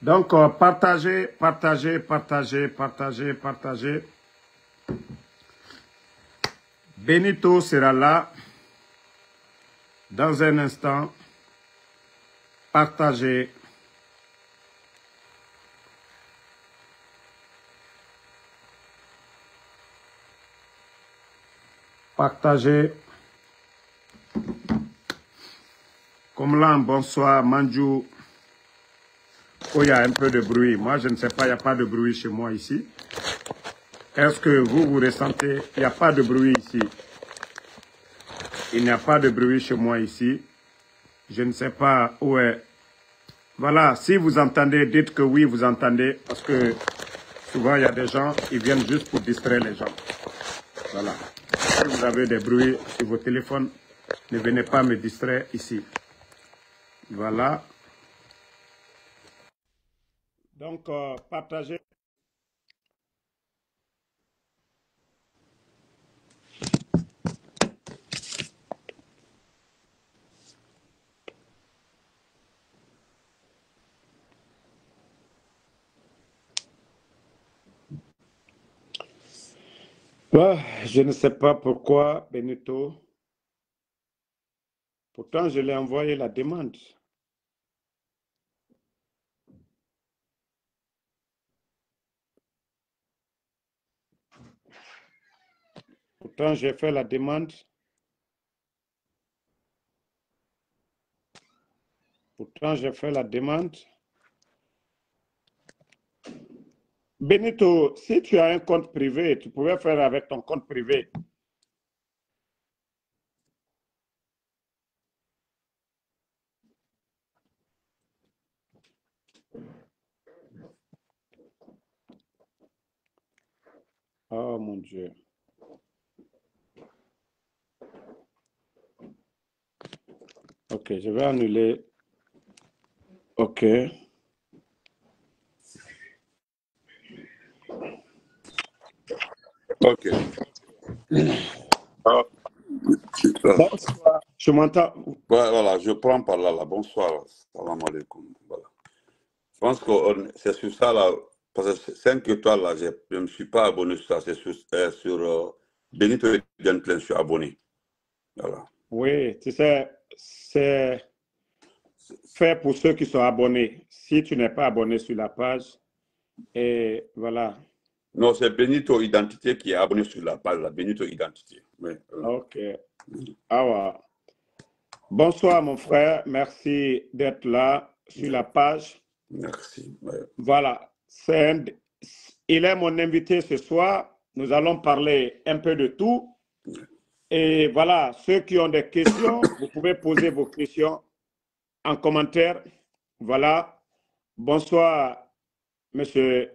Donc, partagez, partagez, partagez, partagez, partagez. Benito sera là dans un instant. Partagez. Partagez. Comme là, bonsoir, Manju. Oh, il y a un peu de bruit. Moi, je ne sais pas, il n'y a pas de bruit chez moi ici. Est-ce que vous ressentez? Il n'y a pas de bruit ici. Il n'y a pas de bruit chez moi ici. Je ne sais pas où est. Voilà, si vous entendez, dites que oui, vous entendez. Parce que souvent, il y a des gens, ils viennent juste pour distraire les gens. Voilà. Si vous avez des bruits sur vos téléphones, ne venez pas me distraire ici. Voilà. Donc, partagez. Je ne sais pas pourquoi, Benito. Pourtant, je l'ai envoyé la demande. Pourtant, j'ai fait la demande. Pourtant, j'ai fait la demande. Benito, si tu as un compte privé, tu pouvais faire avec ton compte privé. Oh mon Dieu. Ok, je vais annuler. Ok. Ok. Ah, Bonsoir. Tu m'entends? voilà, je prends par là, là. Bonsoir. Salam alaikum. Voilà. Je pense que c'est sur ça, là. Parce que 5 étoiles, là, je ne me suis pas abonné sur ça. C'est sur Benito Gentleman, je suis abonné. Voilà. Oui, tu sais, c'est fait pour ceux qui sont abonnés. Si tu n'es pas abonné sur la page, et voilà. Non, c'est Benito Identité qui est abonné sur la page, là. Benito Identité. Oui, Ok. Ah ouais. Bonsoir, mon frère. Merci d'être là sur la page. Merci. Ouais. Voilà. Il est mon invité ce soir. Nous allons parler un peu de tout. Et voilà, ceux qui ont des questions, vous pouvez poser vos questions en commentaire. Voilà. Bonsoir, Monsieur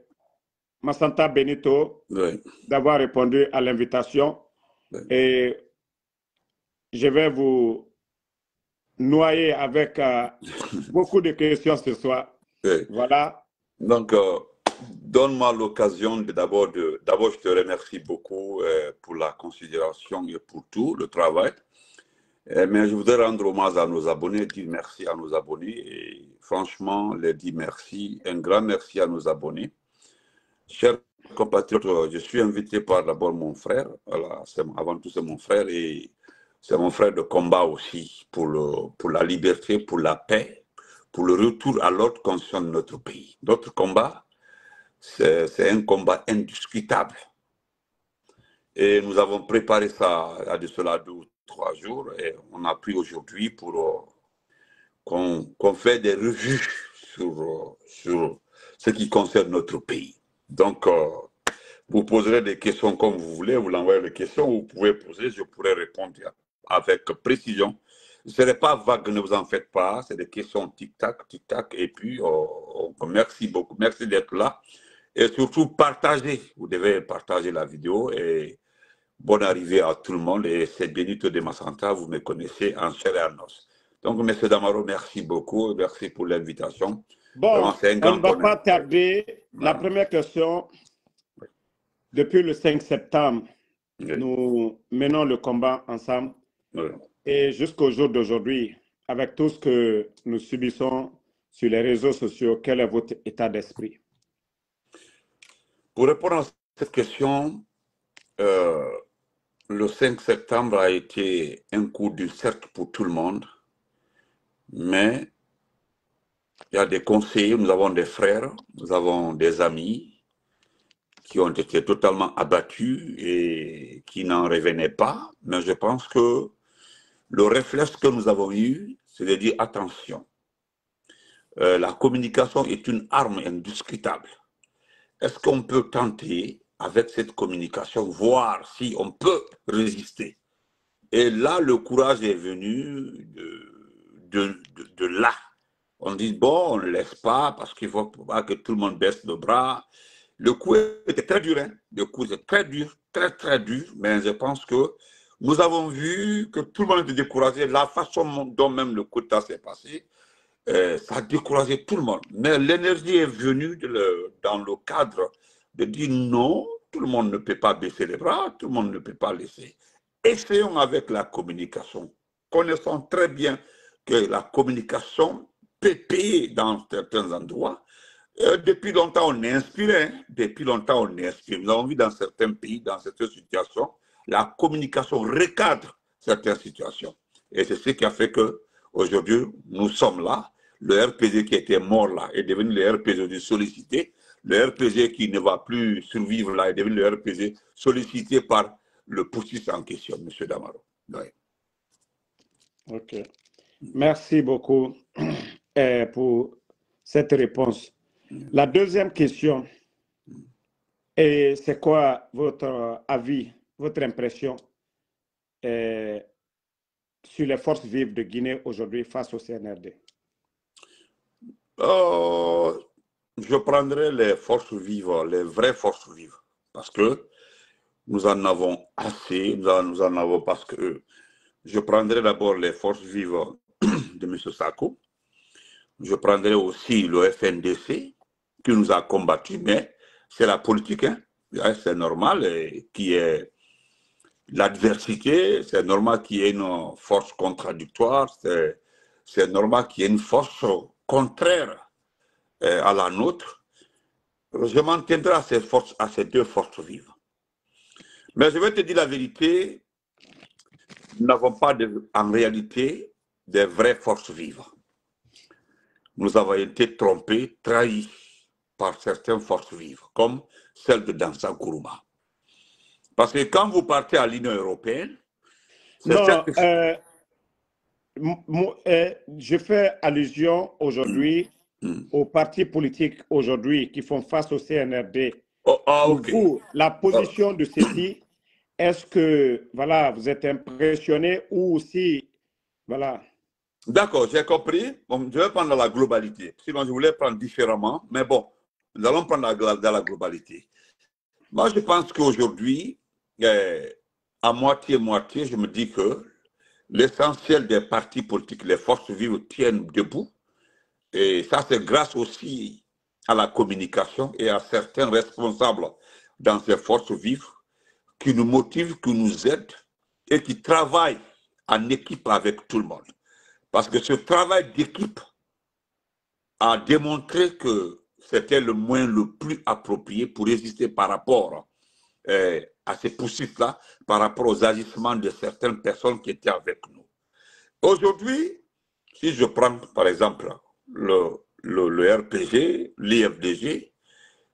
Massanta Benito, Oui. d'avoir répondu à l'invitation. Oui. Et je vais vous noyer avec beaucoup de questions ce soir. Oui. Voilà. Donc, donne-moi l'occasion d'abord, je te remercie beaucoup pour la considération et pour tout le travail. Mais je voudrais rendre hommage à nos abonnés, dire merci à nos abonnés. Et franchement, les dire merci, un grand merci à nos abonnés. Chers compatriotes, je suis invité par d'abord mon frère. Voilà, avant tout, c'est mon frère et c'est mon frère de combat aussi pour la liberté, pour la paix, pour le retour à l'ordre constitutionnel de notre pays. Notre combat, c'est un combat indiscutable. Et nous avons préparé ça à de cela 2 ou 3 jours et on a pris aujourd'hui pour qu'on fait des revues sur ce qui concerne notre pays. Donc, vous poserez des questions comme vous voulez, vous l'envoyez les questions, vous pouvez poser, je pourrai répondre avec précision. Ce ne serait pas vague, ne vous en faites pas, c'est des questions tic-tac, tic-tac, et puis merci beaucoup, merci d'être là. Et surtout, partagez, vous devez partager la vidéo et bonne arrivée à tout le monde. Et c'est Benito de Massanta, vous me connaissez en chair et en os. Donc, M. Damaro, merci beaucoup, merci pour l'invitation. Bon, on ne va pas honneur. tarder. La première question, depuis le 5 septembre, nous menons le combat ensemble. Et jusqu'au jour d'aujourd'hui, avec tout ce que nous subissons sur les réseaux sociaux. Quel est votre état d'esprit? Pour répondre à cette question, le 5 septembre a été un coup dur, certes, pour tout le monde, mais il y a des conseillers, nous avons des frères, nous avons des amis qui ont été totalement abattus et qui n'en revenaient pas. Mais je pense que le réflexe que nous avons eu, c'est de dire attention. La communication est une arme indiscutable. Est-ce qu'on peut tenter, avec cette communication, voir si on peut résister? Et là, le courage est venu de là. On dit, bon, on ne laisse pas parce qu'il ne faut pas que tout le monde baisse le bras. Le coup était très dur, hein? Le coup était très dur, très, très dur, mais je pense que nous avons vu que tout le monde était découragé. La façon dont même le coup s'est passé, ça a découragé tout le monde. Mais l'énergie est venue dans le cadre de dire non, tout le monde ne peut pas baisser les bras, tout le monde ne peut pas laisser. Essayons avec la communication. Connaissons très bien que la communication peut payer dans certains endroits. Depuis longtemps, on est inspiré. Hein? Depuis longtemps, on est inspiré. Nous avons vu dans certains pays, dans certaines situations, la communication recadre certaines situations. Et c'est ce qui a fait qu'aujourd'hui, nous sommes là. Le RPG qui était mort là est devenu le RPG du sollicité. Le RPG qui ne va plus survivre là est devenu le RPG sollicité par le putschiste en question, M. Damaro. Oui. Ok. Merci beaucoup pour cette réponse. La deuxième question, c'est quoi votre avis, votre impression sur les forces vives de Guinée aujourd'hui face au CNRD? Je prendrai les forces vives, les vraies forces vives, parce que nous en avons assez, nous en avons parce que je prendrai d'abord les forces vives de M. Sako, je prendrai aussi le FNDC qui nous a combattus, mais c'est la politique, hein? C'est normal qu'il y ait l'adversité, c'est normal qu'il y ait une force contradictoire, c'est normal qu'il y ait une force contraire à la nôtre. Je m'en tiendrai à ces deux forces vives. Mais je vais te dire la vérité, nous n'avons pas en réalité des vraies forces vives. Nous avons été trompés, trahis par certaines forces vives, comme celle de Dansa Gourouma. Parce que quand vous partez à l'Union européenne, non, je fais allusion aujourd'hui aux partis politiques aujourd'hui qui font face au CNRD. Pour vous, la position de ceci, est-ce que voilà, vous êtes impressionné ou aussi voilà? D'accord, j'ai compris. Bon, je vais prendre la globalité. Sinon, je voulais prendre différemment. Mais bon, nous allons prendre dans la globalité. Moi, je pense qu'aujourd'hui, à moitié-moitié, je me dis que l'essentiel des partis politiques, les forces vives tiennent debout. Et ça, c'est grâce aussi à la communication et à certains responsables dans ces forces vives qui nous motivent, qui nous aident et qui travaillent en équipe avec tout le monde. Parce que ce travail d'équipe a démontré que c'était le moyen le plus approprié pour résister par rapport à ces poursuites-là, par rapport aux agissements de certaines personnes qui étaient avec nous. Aujourd'hui, si je prends par exemple le RPG, l'IFDG,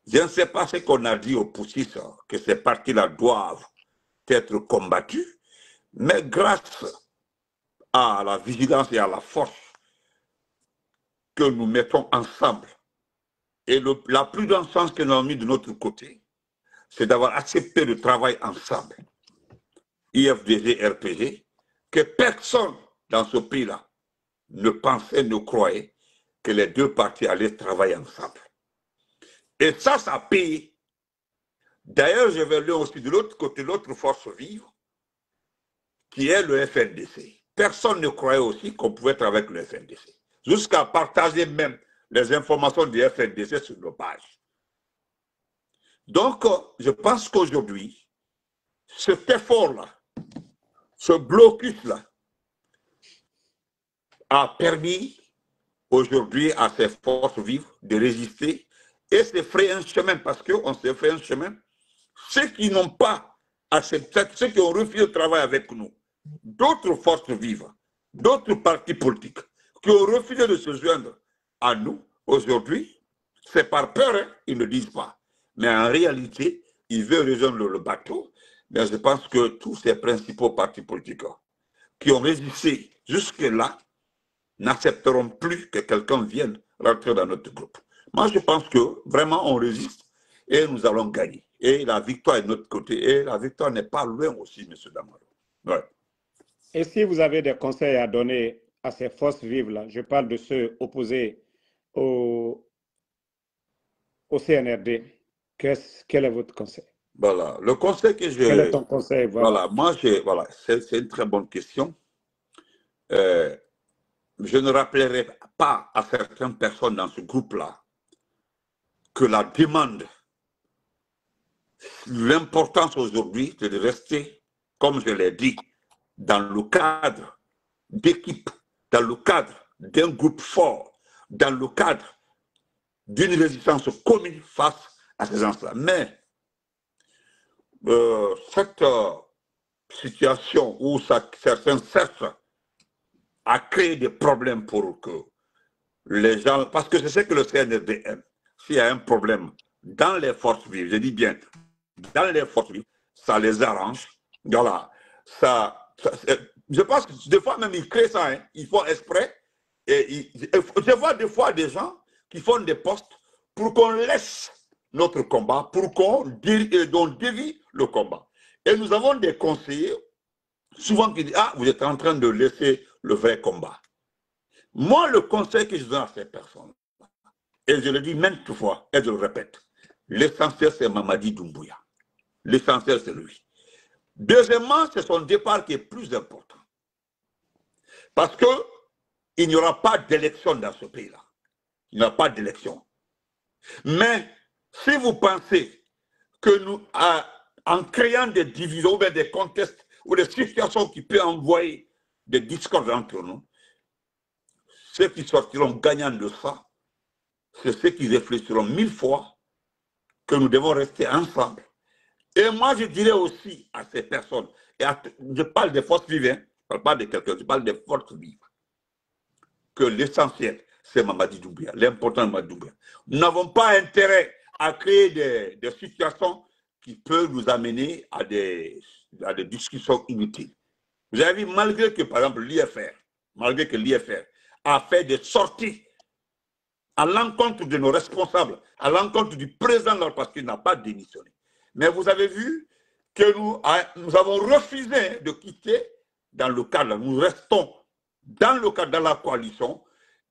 je ne sais pas ce qu'on a dit aux poussistes, que ces partis-là doivent être combattus, mais grâce à la vigilance et à la force que nous mettons ensemble, et la plus grande chance que nous avons mis de notre côté, c'est d'avoir accepté de travailler ensemble, IFDG, RPG, que personne dans ce pays-là ne pensait, ne croyait que les deux partis allaient travailler ensemble. Et ça a payé. D'ailleurs, je vais lire aussi de l'autre côté l'autre force vive, qui est le FNDC. Personne ne croyait aussi qu'on pouvait travailler avec le FNDC, jusqu'à partager même les informations du FNDC sur nos pages. Donc, je pense qu'aujourd'hui, cet effort-là, ce blocus-là, a permis aujourd'hui à ces forces vives de résister et se frayer un chemin, parce qu'on s'est fait un chemin. Ceux qui n'ont pas accepté, ceux qui ont refusé de travailler avec nous, d'autres forces vives, d'autres partis politiques qui ont refusé de se joindre à nous aujourd'hui, c'est par peur, hein, ils ne disent pas. Mais en réalité, ils veulent rejoindre le bateau. Mais je pense que tous ces principaux partis politiques qui ont résisté jusque-là n'accepteront plus que quelqu'un vienne rentrer dans notre groupe. Moi, je pense que vraiment, on résiste et nous allons gagner. Et la victoire est de notre côté. Et la victoire n'est pas loin aussi, M. Damaro. Ouais. Et si vous avez des conseils à donner à ces forces vives-là, je parle de ceux opposés au CNRD, quel est votre conseil? Voilà, le conseil que je... Quel est ton conseil? Voilà, voilà, c'est une très bonne question. Je ne rappellerai pas à certaines personnes dans ce groupe-là que la demande, l'importance aujourd'hui, c'est de rester, comme je l'ai dit, dans le cadre d'équipe, dans le cadre d'un groupe fort, dans le cadre d'une résistance commune face à ces gens-là. Mais cette situation où certains cherchent à créer des problèmes pour que les gens, parce que c'est ce que le CNRD aime, s'il y a un problème dans les forces vives, je dis bien dans les forces vives, ça les arrange. Voilà. Je pense que des fois même ils créent ça, hein. Ils font exprès. Et je vois des fois des gens qui font des postes pour qu'on laisse notre combat, pour qu'on dévie le combat. Et nous avons des conseillers souvent qui disent « Ah, vous êtes en train de laisser le vrai combat ». Moi, le conseil que je donne à ces personnes, et je le dis maintes fois, et je le répète, l'essentiel c'est Mamadi Doumbouya. L'essentiel c'est lui. Deuxièmement, c'est son départ qui est plus important. Parce qu'il n'y aura pas d'élection dans ce pays-là. Il n'y aura pas d'élection. Mais si vous pensez que nous, en créant des divisions, ou bien des contestes, ou des situations qui peuvent envoyer des discordes entre nous, ceux qui sortiront gagnants de ça, c'est ceux qui réfléchiront 1000 fois que nous devons rester ensemble. Et moi, je dirais aussi à ces personnes, je parle des forces vives, hein, je ne parle pas de quelqu'un, je parle des forces vives, que l'essentiel, c'est Mamadi Doumbouya, l'important de Mamadi Doumbouya. Nous n'avons pas intérêt à créer des situations qui peuvent nous amener à des discussions inutiles. Vous avez vu, malgré que, par exemple, l'IFR a fait des sorties à l'encontre de nos responsables, à l'encontre du président, parce qu'il n'a pas démissionné. Mais vous avez vu que nous avons refusé de quitter dans le cadre, nous restons dans le cadre de la coalition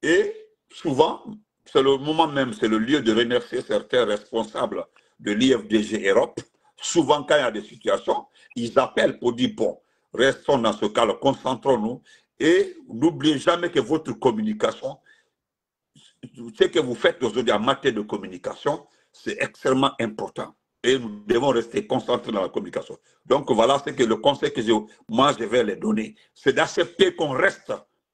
et souvent, c'est le moment même, c'est le lieu de remercier certains responsables de l'IFDG Europe. Souvent, quand il y a des situations, ils appellent pour dire, bon, restons dans ce cadre, concentrons-nous et n'oubliez jamais que votre communication, ce que vous faites aujourd'hui en matière de communication, c'est extrêmement important. Et nous devons rester concentrés dans la communication. Donc voilà ce que le conseil que moi je vais les donner. C'est d'accepter qu'on reste,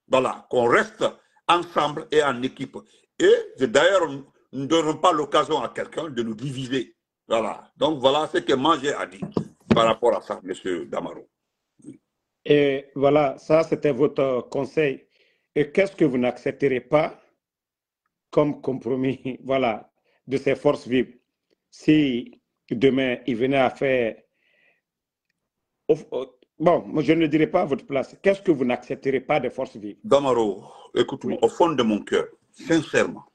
voilà, qu'on reste ensemble et en équipe. Et d'ailleurs, nous ne donnons pas l'occasion à quelqu'un de nous diviser. Voilà. Donc voilà ce que moi j'ai à dire par rapport à ça, M. Damaro. Et voilà, ça c'était votre conseil. Et qu'est-ce que vous n'accepterez pas comme compromis, voilà, de ces forces vives? Si demain, il venait à faire... Bon, moi, je ne dirai pas à votre place. Qu'est-ce que vous n'accepterez pas des forces vives? Damaro, écoute-moi, oui. Au fond de mon cœur, sincèrement,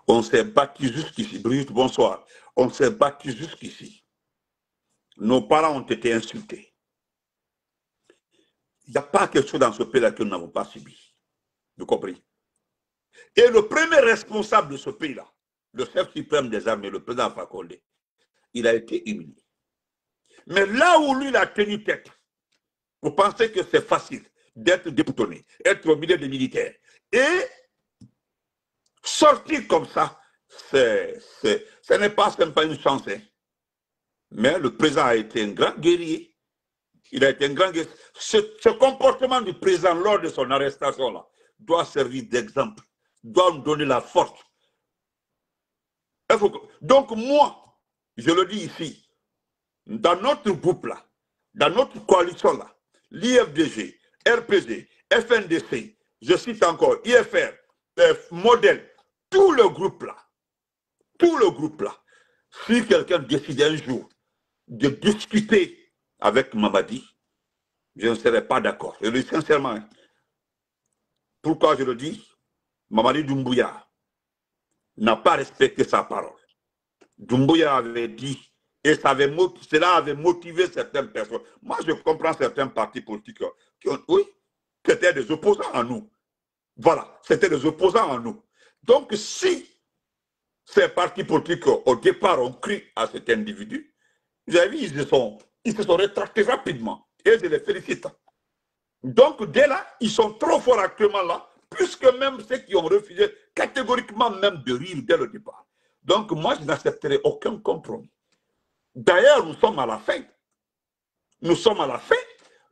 on s'est battu jusqu'ici. Brigitte, bonsoir. On s'est battu jusqu'ici. Nos parents ont été insultés. Il n'y a pas quelque chose dans ce pays-là que nous n'avons pas subi. Vous comprenez? Et le premier responsable de ce pays-là, le chef suprême des armées, le président Alpha Condé, il a été humilié. Mais là où lui, il a tenu tête, vous pensez que c'est facile d'être déboutonné, être au milieu des militaires. Et sortir comme ça, ce n'est pas une chance. Hein. Mais le président a été un grand guerrier. Il a été un grand guerrier. Ce comportement du président lors de son arrestation, là, doit servir d'exemple, doit nous donner la force. Donc moi, je le dis ici, dans notre groupe-là, dans notre coalition-là, l'IFDG, RPG, FNDC, je cite encore, IFR, Modèle, tout le groupe-là, si quelqu'un décide un jour de discuter avec Mamadi, je ne serai pas d'accord. Je le dis sincèrement. Hein. Pourquoi je le dis? Mamadi Doumbouya n'a pas respecté sa parole. Doumbouya avait dit, et cela avait motivé certaines personnes. Moi, je comprends certains partis politiques qui ont, oui, c'était des opposants à nous. Voilà, c'était des opposants à nous. Donc, si ces partis politiques, au départ, ont cru à cet individu, vous avez vu, ils se sont rétractés rapidement. Et je les félicite. Donc, dès là, ils sont trop forts actuellement là, puisque même ceux qui ont refusé catégoriquement même de rire dès le départ. Donc, moi, je n'accepterai aucun compromis. D'ailleurs, nous sommes à la fin. Nous sommes à la fin,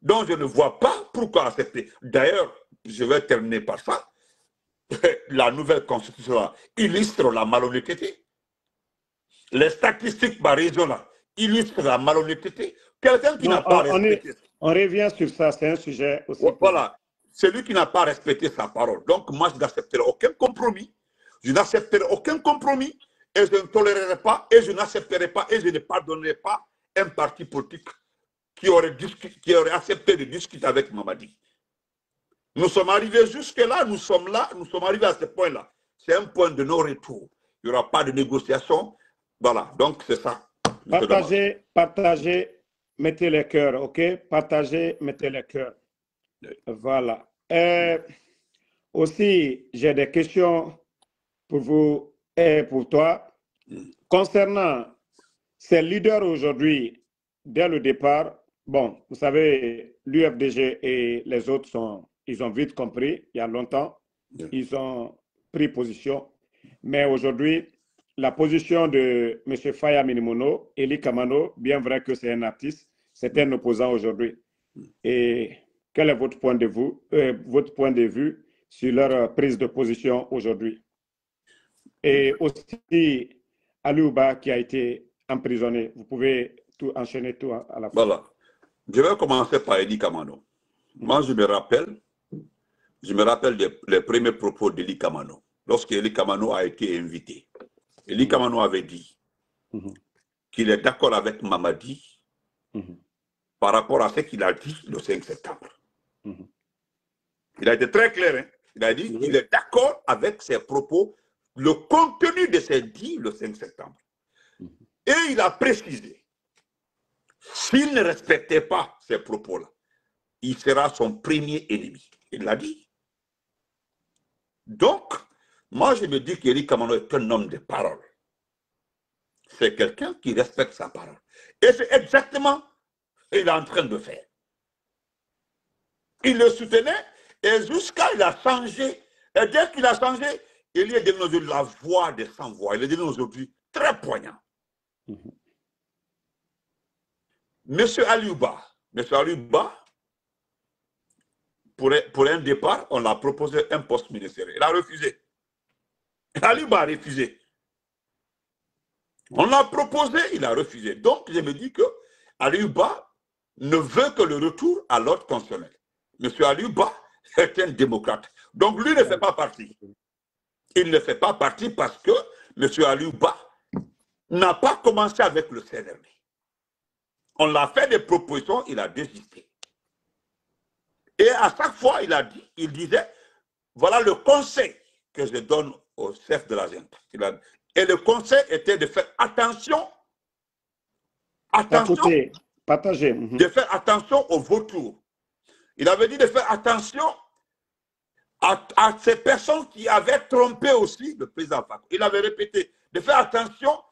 donc je ne vois pas pourquoi accepter. D'ailleurs, je vais terminer par ça. La nouvelle constitution là, illustre la malhonnêteté. Les statistiques par région là, illustrent la malhonnêteté. Quelqu'un qui n'a pas respecté. On revient sur ça, c'est un sujet aussi. Voilà, celui qui n'a pas respecté sa parole. Donc, moi, je n'accepterai aucun compromis. Je n'accepterai aucun compromis et je ne tolérerai pas et je n'accepterai pas et je ne pardonnerai pas un parti politique qui aurait accepté de discuter avec Mamadi. Nous sommes arrivés jusque-là, nous sommes arrivés à ce point-là. C'est un point de non-retour. Il n'y aura pas de négociation. Voilà, donc c'est ça. Partagez, mettez les cœurs, ok? Partagez, mettez les cœurs. Voilà. Aussi, j'ai des questions pour vous et pour toi. Concernant ces leaders aujourd'hui, dès le départ, bon, vous savez, l'UFDG et les autres ils ont vite compris, il y a longtemps, ils ont pris position. Mais aujourd'hui, la position de M. Faya Minimono, Eli Kamano, bien vrai que c'est un artiste, c'est un opposant aujourd'hui. Et quel est votre point de vue sur leur prise de position aujourd'hui? Et aussi, Aliouba qui a été emprisonné. Vous pouvez tout enchaîner tout à la fois. Voilà. Je vais commencer par Eli Kamano. Moi, je me rappelle les premiers propos d'Eli Kamano. Lorsque Eli Kamano a été invité, Eli Kamano avait dit qu'il est d'accord avec Mamadi par rapport à ce qu'il a dit le 5 septembre. Il a été très clair. Hein? Il a dit qu'il est d'accord avec ses propos, le contenu de ses dits le 5 septembre. Et il a précisé, s'il ne respectait pas ces propos-là, il sera son premier ennemi. Il l'a dit. Donc, moi, je me dis qu'Eli Kamano est un homme de parole. C'est quelqu'un qui respecte sa parole. Et c'est exactement ce qu'il est en train de faire. Il le soutenait et jusqu'à il a changé. Et dès qu'il a changé, il est devenu aujourd'hui la voix des sans-voix. Il est devenu aujourd'hui très poignant. Monsieur Aliouba, pour un départ, on l'a proposé un poste ministériel. Il a refusé. Aliouba a refusé. On l'a proposé, il a refusé. Donc, je me dis que Aliouba ne veut que le retour à l'ordre constitutionnel. Monsieur Aliouba est un démocrate. Donc, lui ne fait pas partie. Il ne fait pas partie parce que monsieur Aliouba n'a pas commencé avec le CNRD. On l'a fait des propositions, il a désisté. Et à chaque fois, il disait, voilà le conseil que je donne au chef de la junte. Et le conseil était de faire attention, de faire attention aux vautours. Il avait dit de faire attention à ces personnes qui avaient trompé aussi le président Fakou. Il avait répété de faire attention.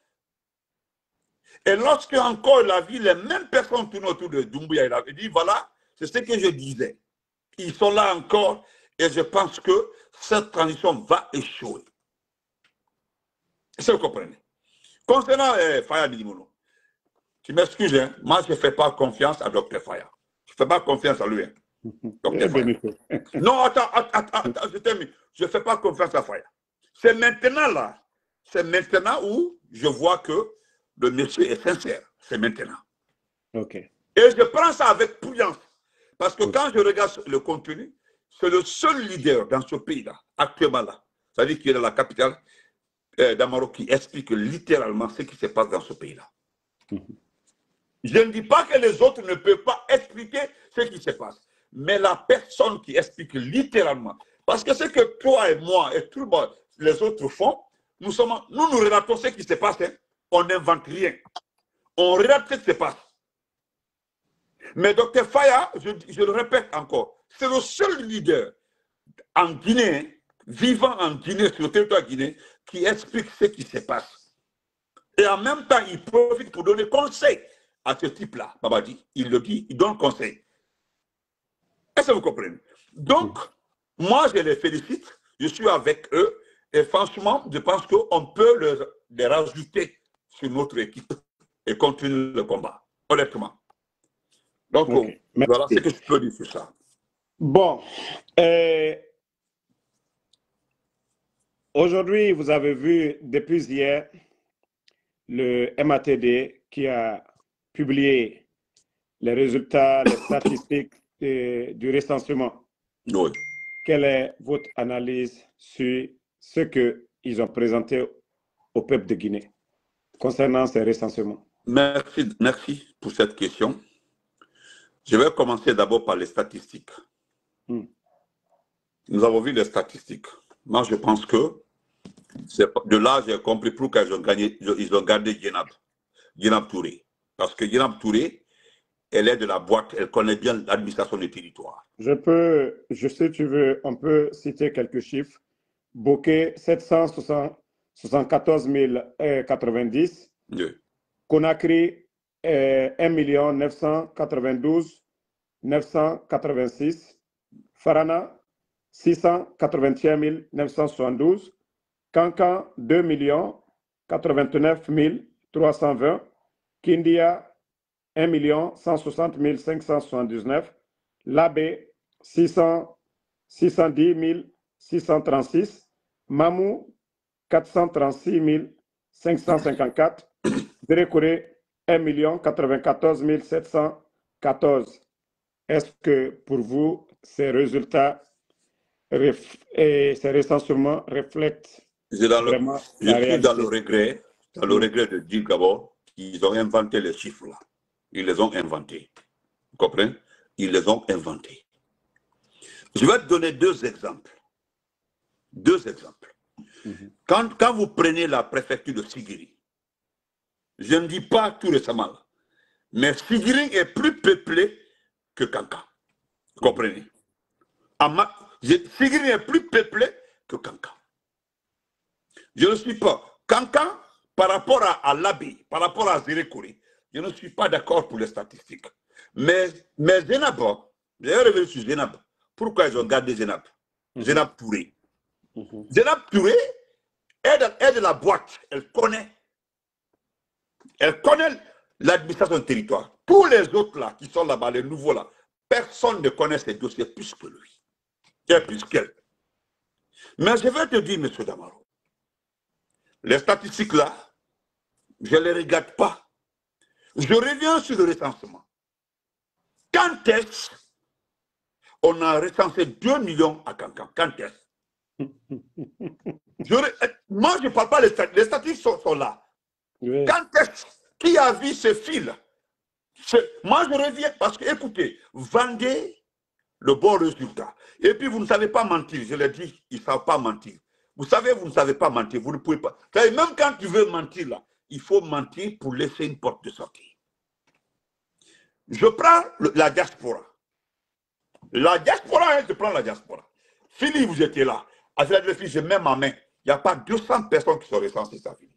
Et lorsque encore il a vu les mêmes personnes tourner autour de Doumbouya, il avait dit, voilà, c'est ce que je disais. Ils sont là encore et je pense que cette transition va échouer. Est-ce que vous comprenez? Concernant Faya Minimono, tu m'excuses, hein, moi je ne fais pas confiance à Dr Faya. Je ne fais pas confiance à lui. Hein. Docteur Faya. Non, attends, je termine. Je ne fais pas confiance à Faya. C'est maintenant là. C'est maintenant où je vois que le monsieur est sincère. C'est maintenant. Ok. Et je prends ça avec prudence. Parce que quand je regarde le contenu, c'est le seul leader dans ce pays-là, actuellement là, c'est-à-dire qu'il est dans la capitale d'Amaro, qui explique littéralement ce qui se passe dans ce pays-là. Je ne dis pas que les autres ne peuvent pas expliquer ce qui se passe, mais la personne qui explique littéralement, parce que ce que toi et moi et tout le monde, les autres font, nous relatons ce qui se passe, hein. On n'invente rien. On relate ce qui se passe. Mais Dr Faya, je le répète encore, c'est le seul leader en Guinée, vivant en Guinée, sur le territoire guinéen, qui explique ce qui se passe. Et en même temps, il profite pour donner conseil à ce type-là. Babadi, il le dit, il donne conseil. Est-ce que vous comprenez? Donc, moi, je les félicite, je suis avec eux, et franchement, je pense qu'on peut les rajouter sur notre équipe et continuer le combat, honnêtement. Donc, voilà ce que je peux dire sur ça. Bon, aujourd'hui, vous avez vu depuis hier le MATD qui a publié les résultats, les statistiques du recensement. Oui. Quelle est votre analyse sur ce qu'ils ont présenté au peuple de Guinée concernant ces recensements? Merci pour cette question. Je vais commencer d'abord par les statistiques. Nous avons vu les statistiques. Moi, je pense que de là, j'ai compris pourquoi ils ont gardé Djenab Touré. Parce que Djenab Touré, elle est de la boîte, elle connaît bien l'administration du territoire. Si tu veux, on peut citer quelques chiffres. Bokeh, 774 090. Oui. Conakry, 1 992 986. Farana, 681 972. Kankan, 2 089 320. Kindia, 1 160 579. Labé, 610 636. Mamou, 436 554. Dérécouré, 1 94 714. Est-ce que pour vous, ces résultats et ces recensements reflètent vraiment la réalité? Je suis dans le regret de dire d'abord qu'ils ont inventé les chiffres là. Ils les ont inventés. Vous comprenez? Ils les ont inventés. Je vais te donner deux exemples. Quand vous prenez la préfecture de Sigiri, je ne dis pas tout récemment, mais Sigiri est plus peuplé que Kankan. Vous comprenez? Sigiri est plus peuplé que Kankan. Je ne suis pas. Kankan, par rapport à l'Abi, par rapport à Zérékouri, je ne suis pas d'accord pour les statistiques. Mais Zénab, j'ai revenu sur Zénab. Pourquoi ils ont gardé Zénab? Zénab Touré. Zénab Touré est de la boîte. Elle connaît l'administration du territoire. Tous les autres là qui sont là-bas, les nouveaux là, personne ne connaît ces dossiers plus que lui. Et plus qu'elle. Mais je vais te dire, M. Damaro, les statistiques là, je ne les regarde pas. Je reviens sur le recensement. Quand est-ce on a recensé 2 millions à Kankan? Quand est-ce? Moi, je ne parle pas, les statistiques sont là. Oui. Quand est-ce? Qui a vu ce fil? Moi, je reviens parce que, écoutez, vendez le bon résultat. Et puis, vous ne savez pas mentir. Je l'ai dit, ils ne savent pas mentir. Vous savez, vous ne savez pas mentir. Vous ne pouvez pas. Même quand tu veux mentir, là, il faut mentir pour laisser une porte de sortie. Je prends la diaspora. La diaspora, je prends la diaspora. Philippe, vous étiez là. À Philadelphie, je mets ma main. Il n'y a pas 200 personnes qui sont recensées, ça, Philippe.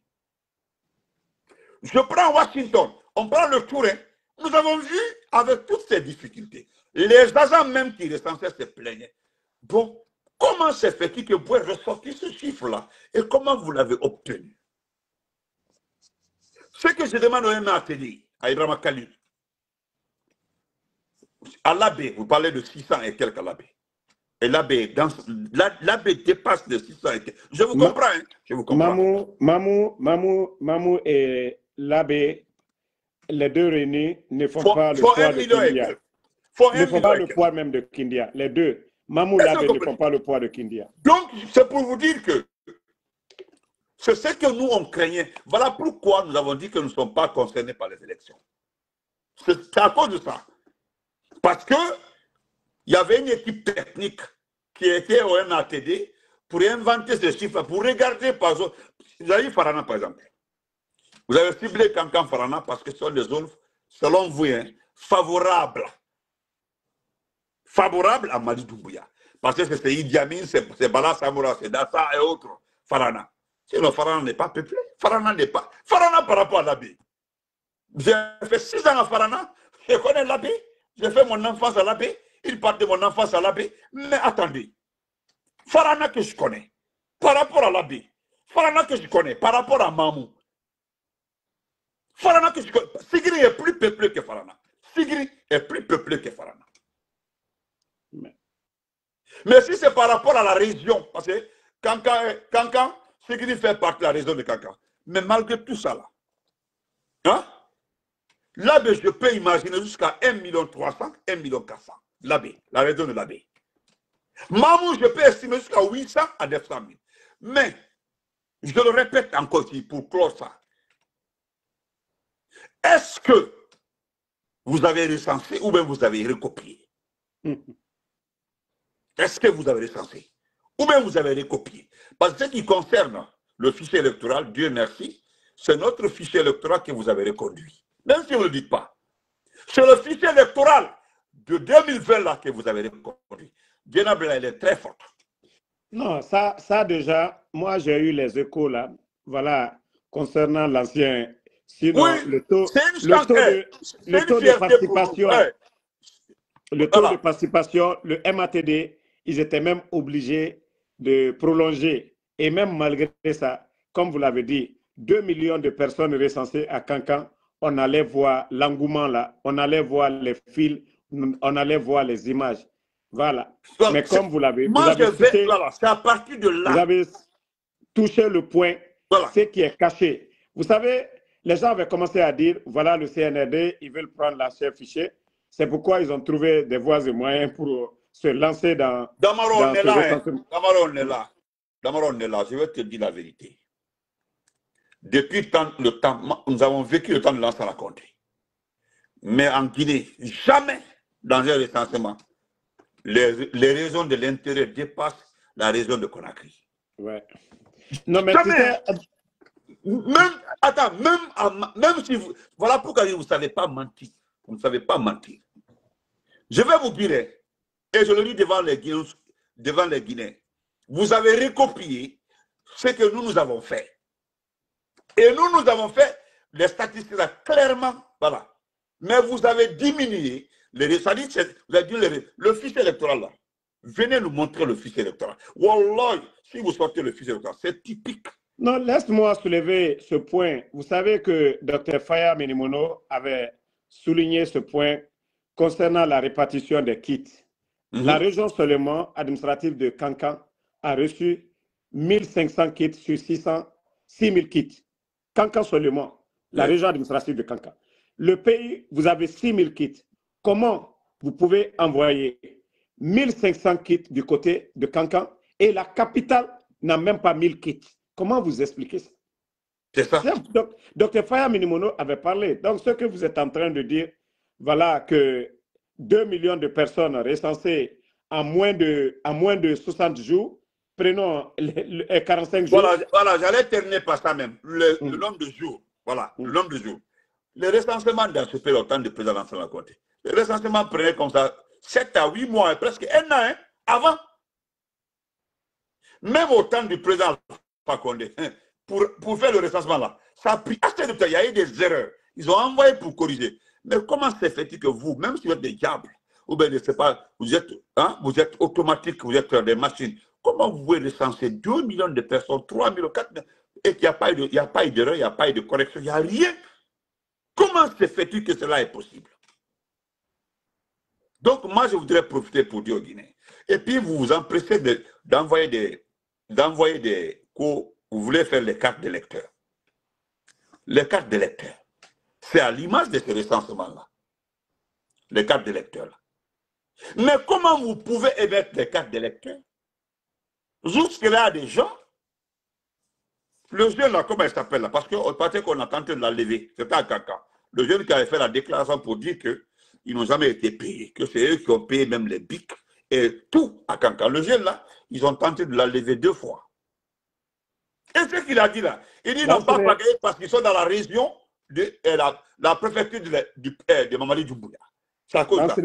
Je prends Washington. On prend le Tourin. Nous avons vu avec toutes ces difficultés. Les agents même qui recensaient se plaignaient. Bon, comment s'est fait-il que vous pouvez ressortir ce chiffre-là? Et comment vous l'avez obtenu? Ce que je demande au MATD, à Ibrahima Khalil, À l'abbé, vous parlez de 600 et quelques à l'abbé. Et l'abbé dépasse les 600 et quelques. Je vous comprends, hein? Je vous comprends. Mamou et l'abbé, les deux réunis ne font pas le Faut poids 1 de million et Kindia. quelques. Faut Ne 1 font million pas et le quelques. poids même de Kindia. Les deux. Mamou l'abbé ne font pas le poids de Kindia. Donc, c'est pour vous dire que c'est ce que nous, on craignait. Voilà pourquoi nous avons dit que nous ne sommes pas concernés par les élections. C'est à cause de ça. Parce qu'il y avait une équipe technique qui était au MATD pour inventer ces chiffres, pour regarder par exemple. Vous avez Farana, par exemple. Vous avez ciblé Kankan Farana parce que ce sont des zones, selon vous, hein, favorables à Mali Doumbouya. Parce que c'est Idi Amin, c'est Bala Samoura, c'est Dassa et autres. Farana. Sinon, Farana n'est pas peuplé. Farana n'est pas. Farana par rapport à l'Abbé. J'ai fait 6 ans à Farana. Je connais l'Abbé. J'ai fait mon enfance à l'Abbé. Il part de mon enfance à l'Abbé. Mais attendez. Farana que je connais, par rapport à l'Abbé. Farana que je connais, par rapport à Mamou. Farana que je connais. Sigri est plus peuplé que Farana. Sigri est plus peuplé que Farana. Mais si c'est par rapport à la région, parce que Kankan, Sigri fait partie de la région de Kankan. Mais malgré tout ça, là, hein, l'Abbé, je peux imaginer jusqu'à 1,3 million, 1,4 million. L'Abbé, la région de l'Abbé. Mamou, je peux estimer jusqu'à 800 à 900 000. Mais, je le répète encore ici pour clore ça. Est-ce que vous avez recensé ou bien vous avez recopié? Est-ce que vous avez recensé ou bien vous avez recopié? Parce que ce qui concerne le fichier électoral, Dieu merci, c'est notre fichier électoral que vous avez reconduit. Même si vous ne le dites pas. C'est le fichier électoral de 2020 là que vous avez reconduit. Dianabla, elle est très forte. Non, ça déjà, moi j'ai eu les échos là, voilà, concernant l'ancien. Sinon, Oui, le taux de participation, le MATD, ils étaient même obligés de prolonger. Et même malgré ça, comme vous l'avez dit, 2 millions de personnes recensées à Kankan, on allait voir l'engouement là, on allait voir les fils, on allait voir les images. Voilà. Donc, mais comme vous l'avez cité, voilà, c'est à partir de là. Vous avez touché le point, voilà, ce qui est caché. Vous savez, les gens avaient commencé à dire, voilà le CNRD, ils veulent prendre la chef fichier. C'est pourquoi ils ont trouvé des voies et moyens pour se lancer dans... Damaro, on est là. Damaro, on est là. Damaro, on est là. Je vais te dire la vérité. Depuis le temps, nous avons vécu le temps de lancer la Conté. Mais en Guinée, jamais dans un recensement, les raisons de l'intérêt dépassent la raison de Conakry. Ouais. Non, mais jamais. Même si vous... Voilà pourquoi vous ne savez pas mentir. Vous ne savez pas mentir. Je vais vous dire, et je le dis devant les Guinéens, vous avez recopié ce que nous avons fait. Et nous avons fait les statistiques là, clairement, voilà. Mais vous avez diminué le fichier électoral là. Venez nous montrer le fichier électoral. Wallah, si vous sortez le fichier électoral, c'est typique. Non, laisse-moi soulever ce point. Vous savez que Dr Faya Menimono avait souligné ce point concernant la répartition des kits. La région seulement administrative de Kankan a reçu 1500 kits sur 6000 kits. Kankan seulement, la région administrative de Kankan. Le pays, vous avez 6000 kits. Comment vous pouvez envoyer 1500 kits du côté de Kankan et la capitale n'a même pas 1000 kits? Comment vous expliquez ça? C'est ça. Dr Faya Minimono avait parlé. Donc, ce que vous êtes en train de dire, voilà que 2 millions de personnes recensées en moins de 60 jours, prenons les 45 jours. Voilà, j'allais terminer par ça même. Le nombre de jours. Voilà, le nombre de jours. Le recensement dans ce pays, au temps du président Lansana Conté, le recensement prenait comme ça 7 à 8 mois, presque un an, hein, avant. Même au temps du président Condé, pour faire le recensement là, ça a pris assez de temps, il y a eu des erreurs. Ils ont envoyé pour corriger. Mais comment se fait-il que vous, même si vous êtes des diables, ou bien je ne sais pas, vous êtes automatique, vous êtes des machines, comment vous pouvez recenser 2 millions de personnes, 3 millions, 4 millions, et qu'il n'y a pas eu d'erreur, il n'y a pas eu de correction, il n'y a rien? Comment se fait-il que cela est possible? Donc, moi, je voudrais profiter pour dire aux Guinéens. Et puis, vous vous empressez d'envoyer des cours. Vous voulez faire les cartes d'électeurs. Les cartes d'électeurs. C'est à l'image de ce recensement-là. Les cartes d'électeurs. Mais comment vous pouvez émettre des cartes d'électeurs? Jusque-là, des gens, le jeune là, comment il s'appelle là? Parce qu'on pensait qu'on a tenté de la lever. C'était à Kaka. Le jeune qui avait fait la déclaration pour dire qu'ils n'ont jamais été payés, que c'est eux qui ont payé même les bics et tout à Kanka. Le jeune là, ils ont tenté de la lever 2 fois. Et ce qu'il a dit là, il dit qu'ils n'ont pas payé parce qu'ils sont dans la région de la préfecture de Mamadi Doumbouya. C'est à cause de ça.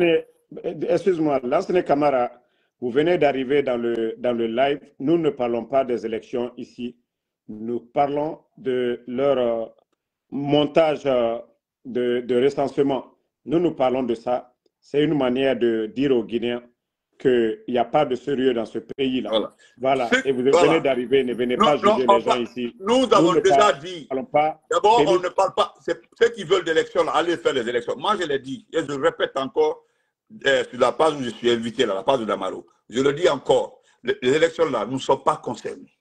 Excuse-moi, Lansene Camara, vous venez d'arriver dans le live. Nous ne parlons pas des élections ici. Nous parlons de leur montage de recensement. Nous parlons de ça. C'est une manière de dire aux Guinéens qu'il n'y a pas de sérieux dans ce pays-là. Voilà. Et vous venez d'arriver, ne venez pas juger les gens ici. Nous avons déjà dit. D'abord, on ne parle pas. Ceux qui veulent d'élections, allez faire les élections. Moi, je l'ai dit, et je le répète encore sur la page où je suis invité, là, la page de Damaro. Je le dis encore, les élections-là, nous ne sommes pas concernés.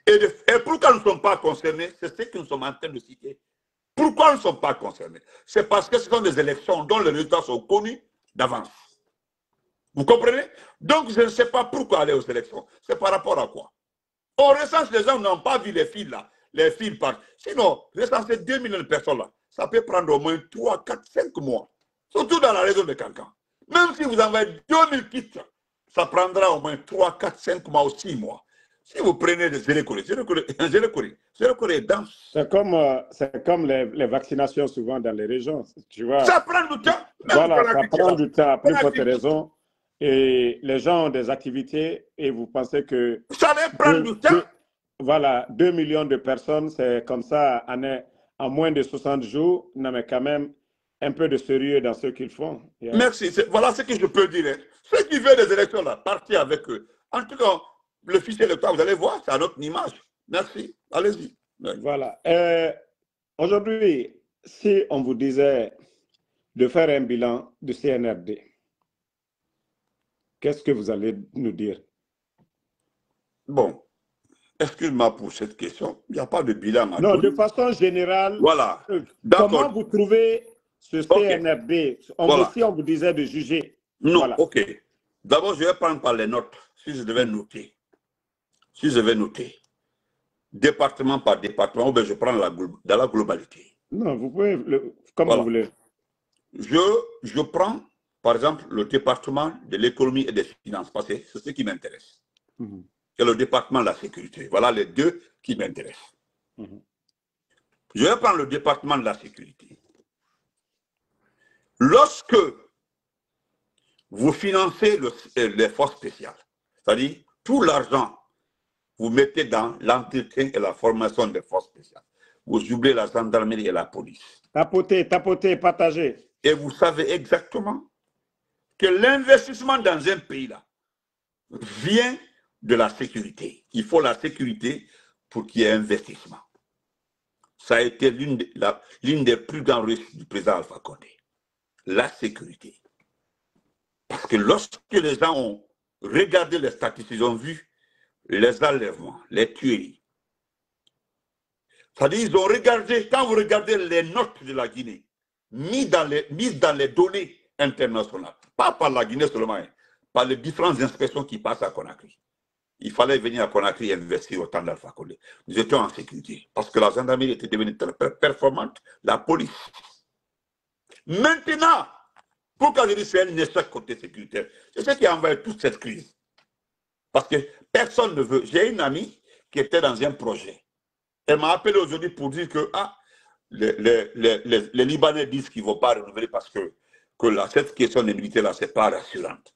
Et pourquoi nous ne sommes pas concernés? C'est ce que nous sommes en train de citer. Pourquoi nous ne sommes pas concernés? C'est parce que ce sont des élections dont les résultats sont connus d'avance. Vous comprenez? Donc, je ne sais pas pourquoi aller aux élections. C'est par rapport à quoi? On recense les gens qui n'ont pas vu les fils là. Les fils partent. Sinon, recenser 2 millions de personnes là, ça peut prendre au moins 3, 4, 5 mois. Surtout dans la région de Kankan. Même si vous envoyez 2000 kits, ça prendra au moins 3, 4, 5 mois ou 6 mois. Si vous prenez des Zélécoré est dense. C'est comme les vaccinations souvent dans les régions. Tu vois, ça prend du temps. Voilà, ça prend du temps, plus forte raison. Et les gens ont des activités et vous pensez que... Ça les prend du temps. Voilà, 2 millions de personnes, c'est comme ça en moins de 60 jours. Non, mais quand même, un peu de sérieux dans ce qu'ils font. Yeah. Merci. Voilà ce que je peux dire. Ceux qui veulent des élections, là, partez avec eux. En tout cas, le fichier électoral, vous allez voir, c'est à notre image. Merci. Allez-y. Voilà. Aujourd'hui, si on vous disait de faire un bilan du CNRD, qu'est-ce que vous allez nous dire? Bon, excuse-moi pour cette question. Il n'y a pas de bilan à Non, donner. de façon générale, voilà. Comment vous trouvez ce CNRD? Si on vous disait de juger. Non, voilà. Ok. D'abord, je vais prendre par les notes, si je devais noter. Si je vais noter, département par département, ou bien je prends dans la globalité. Non, vous pouvez, comme vous voulez. Je prends, par exemple, le département de l'économie et des finances, parce que c'est ce qui m'intéresse. Et le département de la sécurité. Voilà les deux qui m'intéressent. Je vais prendre le département de la sécurité. Lorsque vous financez les forces spéciales, c'est-à-dire tout l'argent vous mettez dans l'entretien et la formation des forces spéciales. Vous oubliez la gendarmerie et la police. Tapoter, partager. Et vous savez exactement que l'investissement dans un pays-là vient de la sécurité. Il faut la sécurité pour qu'il y ait investissement. Ça a été l'une des plus grandes réussites du président Alpha Condé. La sécurité. Parce que lorsque les gens ont regardé les statistiques, ils ont vu les enlèvements, les tueries. C'est-à-dire, ils ont regardé, quand vous regardez les notes de la Guinée, mises dans les données internationales, pas par la Guinée seulement, par les différentes inspections qui passent à Conakry. Il fallait venir à Conakry et investir au temps d'Alpha Condé. Nous étions en sécurité, parce que la gendarmerie était devenue très performante, la police. Maintenant, pourquoi je dis c'est un échec côté sécuritaire? C'est ce qui a envahi toute cette crise. Parce que personne ne veut. J'ai une amie qui était dans un projet. Elle m'a appelé aujourd'hui pour dire que les Libanais disent qu'ils ne vont pas renouveler parce que cette question des militaires-là, ce n'est pas rassurante.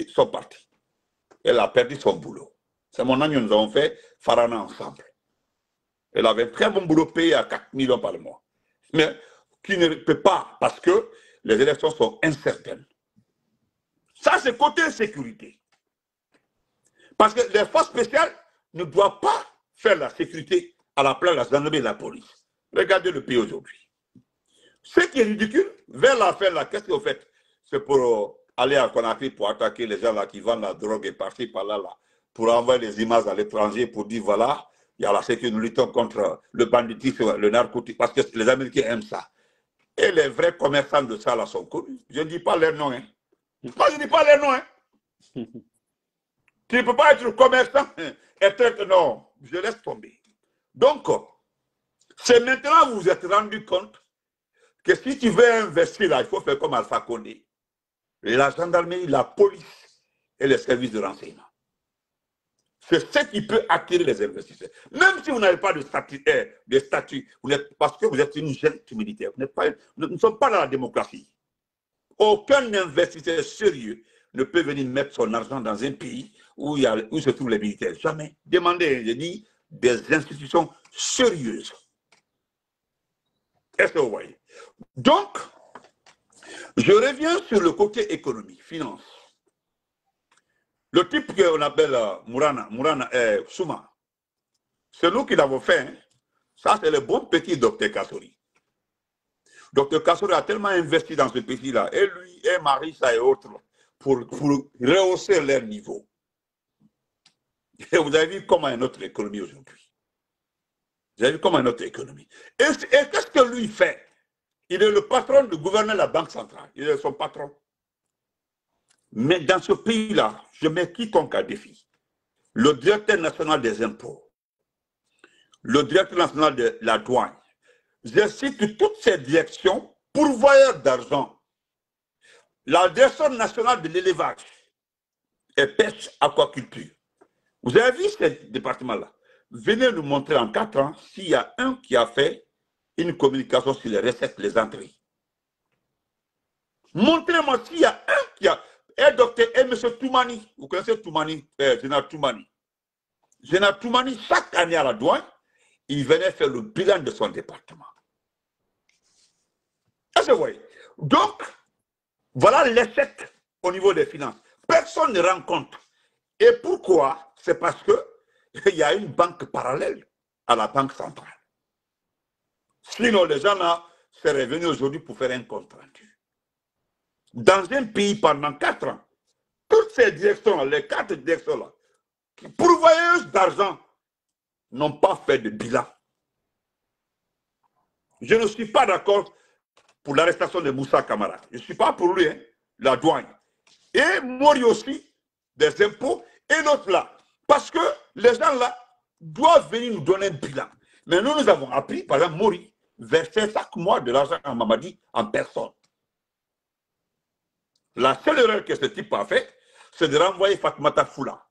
Ils sont partis. Elle a perdu son boulot. C'est mon ami, nous avons fait Farana ensemble. Elle avait un très bon boulot payé à 4 millions par mois. Mais qui ne peut pas parce que les élections sont incertaines. Ça, c'est côté sécurité. Parce que les forces spéciales ne doivent pas faire la sécurité à la place de la gendarmerie et de la police. Regardez le pays aujourd'hui. Ce qui est ridicule, vers la fin, qu'est-ce que vous faites? c'est pour aller à Conakry pour attaquer les gens là qui vendent la drogue et par-ci, par-là, là, pour envoyer des images à l'étranger pour dire voilà, il y a la sécurité, nous luttons contre le banditisme, le narcotique, parce que les Américains aiment ça. Et les vrais commerçants de ça là sont connus. Je ne dis pas leur nom. Hein. Moi, je ne dis pas leur nom. Hein. Tu ne peux pas être commerçant et être... Non, je laisse tomber. Donc, c'est maintenant que vous vous êtes rendu compte que si tu veux investir là, il faut faire comme Alpha Condé. La gendarmerie, la police et les services de renseignement. C'est ce qui peut attirer les investisseurs. Même si vous n'avez pas de statut, parce que vous êtes une jeune militaire. Nous ne sommes pas dans la démocratie. Aucun investisseur sérieux ne peut venir mettre son argent dans un pays où se trouvent les militaires. Jamais. Demandez, je dis, des institutions sérieuses. Est-ce que vous voyez? Donc, je reviens sur le côté économie, finance. Le type qu'on appelle Souma, c'est nous qui l'avons fait. Hein. Ça, c'est le bon petit docteur Kassori. Docteur Kassori a tellement investi dans ce pays-là, et lui, et Marissa et autres, pour rehausser leur niveau. Et vous avez vu comment est notre économie aujourd'hui. Vous avez vu comment est notre économie. Et qu'est-ce que lui fait? Il est le patron du gouverneur de la Banque centrale. Il est son patron. Mais dans ce pays-là, je mets quiconque à défi. Le directeur national des impôts, le directeur national de la douane, je cite toutes ces directions pourvoyeurs d'argent. La direction nationale de l'élevage et pêche aquaculture. Vous avez vu ce département-là? Venez nous montrer en 4 ans s'il y a un qui a fait une communication sur les recettes, les entrées. Montrez-moi s'il y a un qui a... Et docteur, et M. Toumani, vous connaissez Toumani, Général Toumani. Général Toumani, chaque année à la douane, il venait faire le bilan de son département. Est-ce que vous voyez? Donc, voilà l'échec au niveau des finances. Personne ne rend compte. Et pourquoi? C'est parce qu'il y a une banque parallèle à la banque centrale. Sinon, les gens là seraient venus aujourd'hui pour faire un compte rendu. Dans un pays pendant 4 ans, toutes ces directions-là, les 4 directions-là, pourvoyeuses d'argent, n'ont pas fait de bilan. Je ne suis pas d'accord pour l'arrestation de Moussa Camara. Je ne suis pas pour lui, hein, la douane. Et Mori aussi, des impôts, et l'autre là. Parce que les gens là doivent venir nous donner un bilan. Mais nous avons appris, par exemple, Mori versait chaque mois de l'argent à Mamadi en personne. La seule erreur que ce type a fait, c'est de renvoyer Fatmata Foula,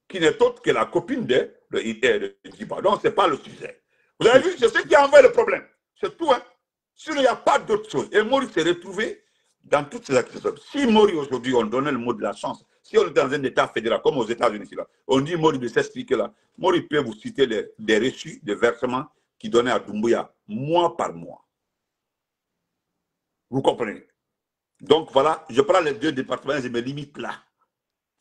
qui n'est autre que la copine de Djiba. Donc, ce n'est pas le sujet. Vous avez vu, c'est ce qui a envoyé le problème. C'est tout. Hein? Sinon, il n'y a pas d'autre chose. Et Mori s'est retrouvé dans toutes ces actions. Si Mori, aujourd'hui, on donnait le mot de la chance, si on est dans un État fédéral, comme aux États-Unis, on dit Mori de s'expliquer là, Mori peut vous citer des reçus, des versements qu'il donnait à Doumbouya, mois par mois. Vous comprenez? Donc voilà, je prends les 2 départements et je me limite là.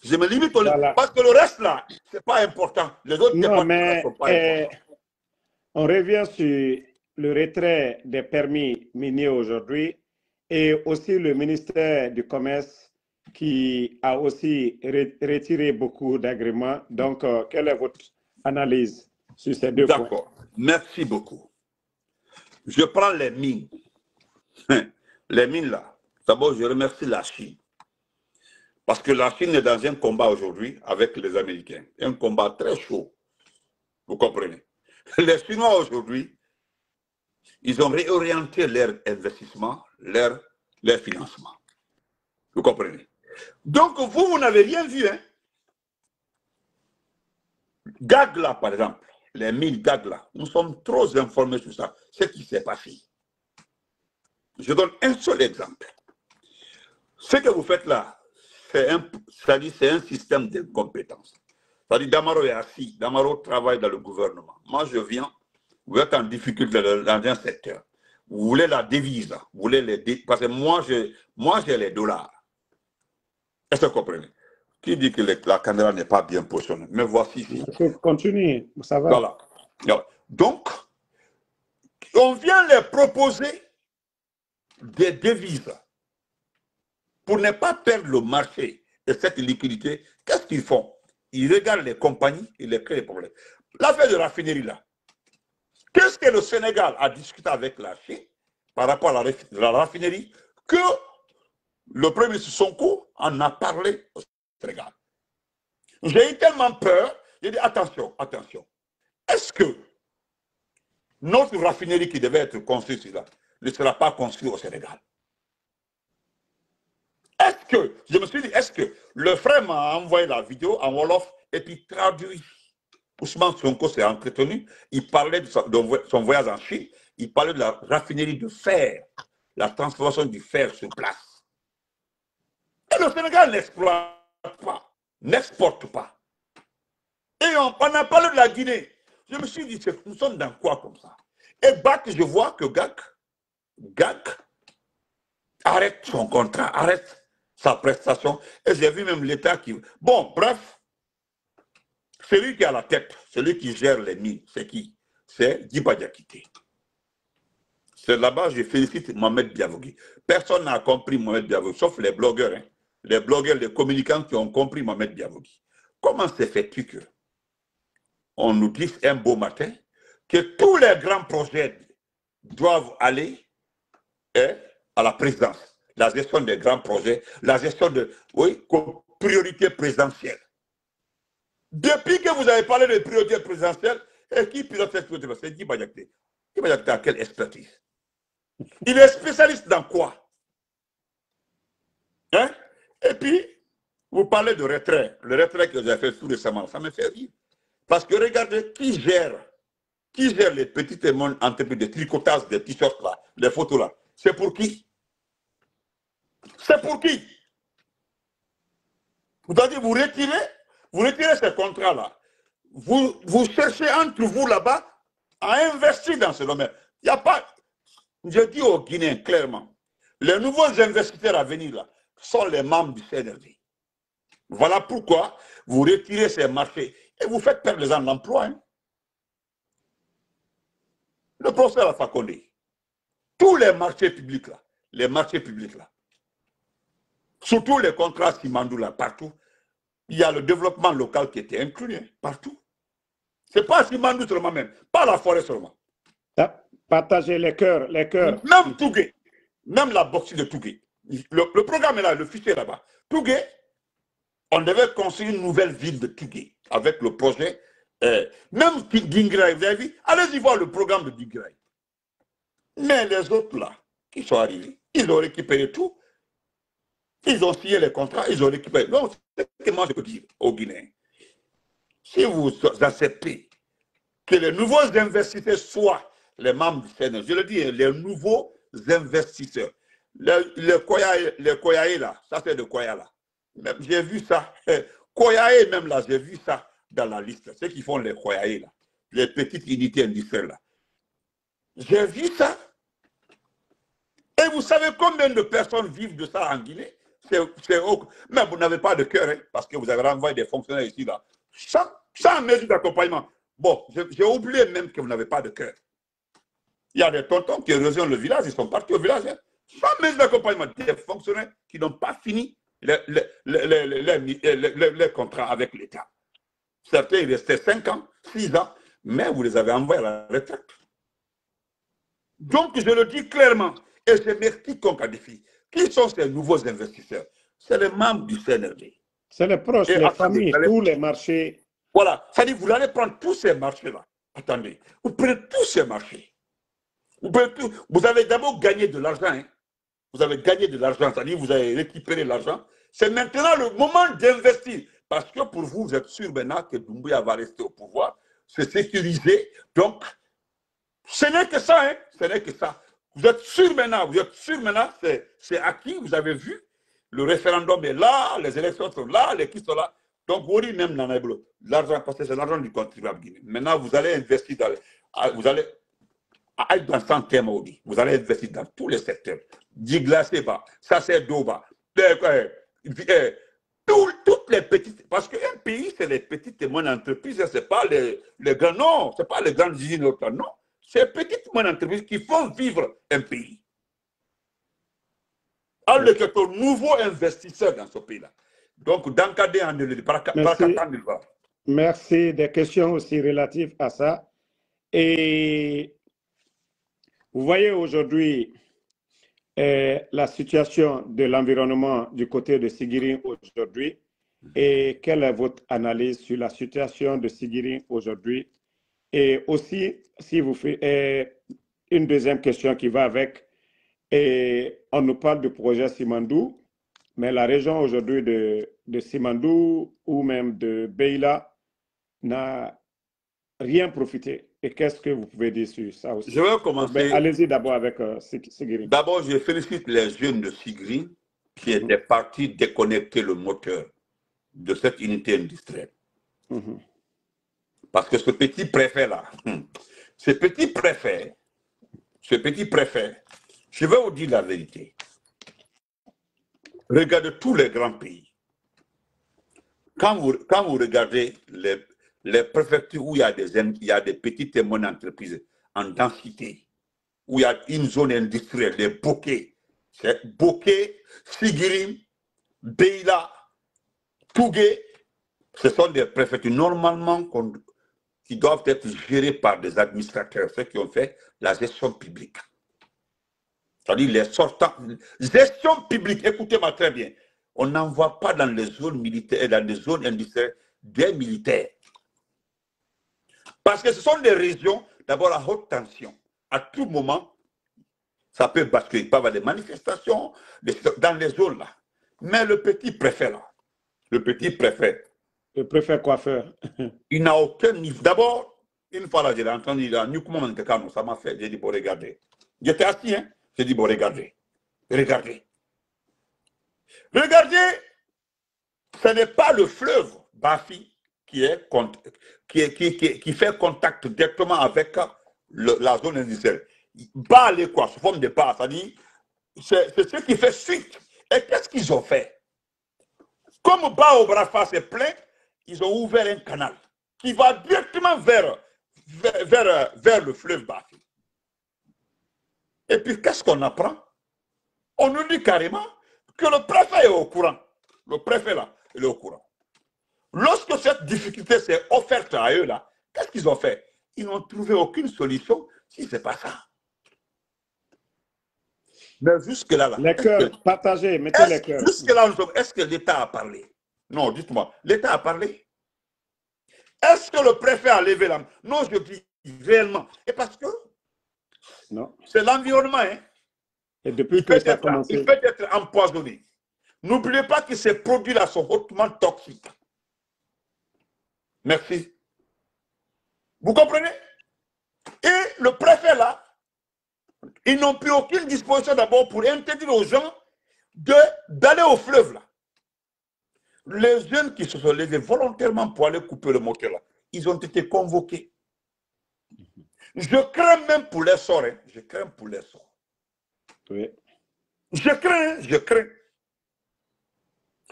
Je me limite voilà. Parce que le reste là, ce n'est pas important. Les autres départements ne sont pas importants. On revient sur le retrait des permis miniers aujourd'hui et aussi le ministère du Commerce qui a aussi retiré beaucoup d'agréments. Donc, quelle est votre analyse sur ces 2 points? D'accord, merci beaucoup. Je prends les mines. Les mines là. D'abord, je remercie la Chine. Parce que la Chine est dans un combat aujourd'hui avec les Américains. Un combat très chaud. Vous comprenez? Les Chinois aujourd'hui, ils ont réorienté leur investissement, leur financement. Vous comprenez? Donc, vous n'avez rien vu. Hein? Gagla, par exemple, les mines Gagla, nous sommes trop informés sur ça. Ce qui s'est passé. Je donne un seul exemple. Ce que vous faites là, c'est un système d'incompétence. C'est-à-dire, Damaro est assis, Damaro travaille dans le gouvernement. Moi, je viens, vous êtes en difficulté dans un secteur. Vous voulez la devise, vous voulez parce que moi, j'ai les dollars. Est-ce que vous comprenez? Qui dit que la caméra n'est pas bien positionnée? Mais voici ici. Continuez, ça va. Voilà. Donc, on vient leur proposer des devises. pour ne pas perdre le marché de cette liquidité, qu'est-ce qu'ils font? Ils regardent les compagnies et les créent des problèmes. L'affaire de raffinerie là, qu'est-ce que le Sénégal a discuté avec la Chine par rapport à la raffinerie que le premier ministre Sonko en a parlé au Sénégal? J'ai eu tellement peur, j'ai dit attention, attention. Est-ce que notre raffinerie qui devait être construite là ne sera pas construite au Sénégal? Est-ce que, je me suis dit, est-ce que le frère m'a envoyé la vidéo en Wolof et puis traduit? Ousmane Sonko s'est entretenu, il parlait de son voyage en Chine, il parlait de la raffinerie de fer, la transformation du fer sur place. Et le Sénégal n'exploite pas, n'exporte pas. Et on a parlé de la Guinée. Je me suis dit, nous sommes dans quoi comme ça? Et bac, je vois que GAC arrête son contrat, arrête sa prestation. Et j'ai vu même l'État qui... Bon, bref, celui qui a la tête, celui qui gère les mines, c'est qui? C'est Djiba Diakité. C'est là-bas, je félicite Mohamed Diavougui. Personne n'a compris Mohamed Diavougui, sauf les blogueurs. Hein. Les blogueurs, les communicants qui ont compris Mohamed Diavougui. Comment se fait-il que on nous dise un beau matin que tous les grands projets doivent aller à la présidence? La gestion des grands projets, la gestion de priorité présidentielle. Depuis que vous avez parlé de priorité présidentielle, et qui pilote cette priorité? C'est Djiba Diakité. Djiba Diakité a quelle expertise? Il est spécialiste dans quoi? Hein? Et puis, vous parlez de retrait. Le retrait que vous avez fait tout récemment, ça me fait rire. Parce que regardez, qui gère les petites entreprises de tricotage des t-shirts là, les photos là? C'est pour qui? C'est pour qui? Vous avez dit, vous retirez ces contrats-là. Vous cherchez entre vous là-bas à investir dans ce domaine. Il n'y a pas... Je dis aux Guinéens clairement, les nouveaux investisseurs à venir là sont les membres du CNRD. Voilà pourquoi vous retirez ces marchés et vous faites perdre les gens l'emploi. Hein. Le professeur Fakonde, tous les marchés publics là, surtout les contrats Simandou là, partout, il y a le développement local qui était inclus, hein, partout. Ce n'est pas Simandou seulement même, pas la forêt seulement. Partager les cœurs, les cœurs. Même Tougué, même la boxe de Tougué. Le programme est là, le fichier est là-bas. Tougué, on devait construire une nouvelle ville de Tougué avec le projet. Même Dingraï, vous avez vu, allez-y voir le programme de Dingraï. Mais les autres là, qui sont arrivés, ils ont récupéré tout. Ils ont signé les contrats, ils ont récupéré. Donc, c'est ce que moi je peux dire aux Guinéens. Si vous acceptez que les nouveaux investisseurs soient les membres du CNR, je le dis, les nouveaux investisseurs, les Koyaé là, ça c'est de Koya là. J'ai vu ça. Koyaé même là, j'ai vu ça dans la liste. Ceux qui font les Koyaé là, les petites unités industrielles là. J'ai vu ça. Et vous savez combien de personnes vivent de ça en Guinée? Mais vous n'avez pas de cœur, hein, parce que vous avez renvoyé des fonctionnaires ici, là, sans mesure d'accompagnement. Bon, j'ai oublié même que vous n'avez pas de cœur. Il y a des tontons qui rejoignent le village, ils sont partis au village, hein, sans mesure d'accompagnement. Des fonctionnaires qui n'ont pas fini les contrats avec l'État. Certains, ils restaient 5 ans, 6 ans, mais vous les avez envoyés à la retraite. Donc, je le dis clairement, et je mets quiconque à défi. Qui sont ces nouveaux investisseurs? C'est les membres du CNRD. C'est les proches, les familles, tous les marchés. Voilà, ça dit vous allez prendre tous ces marchés-là. Attendez, vous prenez tous ces marchés. Vous avez d'abord gagné de l'argent. Hein. Vous avez gagné de l'argent, c'est-à-dire vous avez récupéré l'argent. C'est maintenant le moment d'investir. Parce que pour vous, vous êtes sûr maintenant que Doumbouya va rester au pouvoir. C'est sécurisé. Donc, ce n'est que ça. Hein. Ce n'est que ça. Vous êtes sûr maintenant, c'est acquis, vous avez vu, le référendum est là, les élections sont là, les qui sont là. Donc, vous dites même dans l'argent, parce que c'est l'argent du contribuable guinéen. Maintenant, vous allez investir vous allez être dans 100 thèmes, vous allez investir dans tous les secteurs. Diglaceba, ça c'est Doba, toutes les petites, parce qu'un pays, c'est les petites et moyennes entreprises, ce n'est pas les grands, non, ce n'est pas les grandes usines, non. Ces petites moyennes entreprises qui font vivre un pays. Alle quelques nouveaux investisseurs dans ce pays-là. Donc, dans le cadre de Merci. Des questions aussi relatives à ça. Et vous voyez aujourd'hui la situation de l'environnement du côté de Sigiri aujourd'hui. Et quelle est votre analyse sur la situation de Sigiri aujourd'hui? Et aussi, si vous faites une deuxième question qui va avec, et on nous parle du projet Simandou, mais la région aujourd'hui de Simandou ou même de Beila n'a rien profité. Et qu'est-ce que vous pouvez dire sur ça aussi? Je vais commencer. Allez-y d'abord avec Sigiri. D'abord, je félicite les jeunes de Sigiri qui étaient partis déconnecter le moteur de cette unité industrielle. Parce que ce petit préfet-là, ce petit préfet, je vais vous dire la vérité. Regardez tous les grands pays. Quand vous regardez les préfectures où il y a des petites et moyennes entreprises en densité, où il y a une zone industrielle, les bokeh, Sigiri, Beila, Tougué, ce sont des préfectures normalement qui doivent être gérées par des administrateurs, ceux qui ont fait la gestion publique. C'est-à-dire les sortants. Gestion publique, écoutez-moi très bien. On n'envoie pas dans les zones militaires et dans les zones industrielles des militaires. Parce que ce sont des régions, d'abord à haute tension. À tout moment, ça peut basculer. Il peut y avoir des manifestations dans les zones là. Mais le petit préfet là, le préfet coiffeur, il n'a aucun niveau. D'abord, une fois là, j'ai entendu, ça m'a fait, j'ai dit, bon, regardez. J'étais assis, hein. J'ai dit, bon, regardez. Regardez, ce n'est pas le fleuve Bafi qui fait contact directement avec la zone industrielle. Balé, quoi, sous forme de pas, c'est-à-dire, c'est ce qui fait suite. Et qu'est-ce qu'ils ont fait? Comme Bao Brafa s'est plein, ils ont ouvert un canal qui va directement vers le fleuve Bafi. Et puis, qu'est-ce qu'on apprend? On nous dit carrément que le préfet est au courant. Le préfet, là, il est au courant. Lorsque cette difficulté s'est offerte à eux, là, qu'est-ce qu'ils ont fait? Ils n'ont trouvé aucune solution si ce n'est pas ça. Mais jusque-là, les cœurs, partagez, mettez les cœurs. Jusque-là, est-ce que l'État a parlé? Non, dites-moi, l'État a parlé? Est-ce que le préfet a levé la main? Non, je dis réellement. Et parce que c'est l'environnement, hein? Et depuis que ça a commencé, il peut être empoisonné. N'oubliez pas que ces produits-là sont hautement toxiques. Merci. Vous comprenez? Et le préfet, là, ils n'ont pris aucune disposition d'abord pour interdire aux gens d'aller au fleuve, là. Les jeunes qui se sont levés volontairement pour aller couper le moteur, là, ils ont été convoqués. Je crains même pour les sorts, hein. Je crains pour les sorts. Oui. Je crains.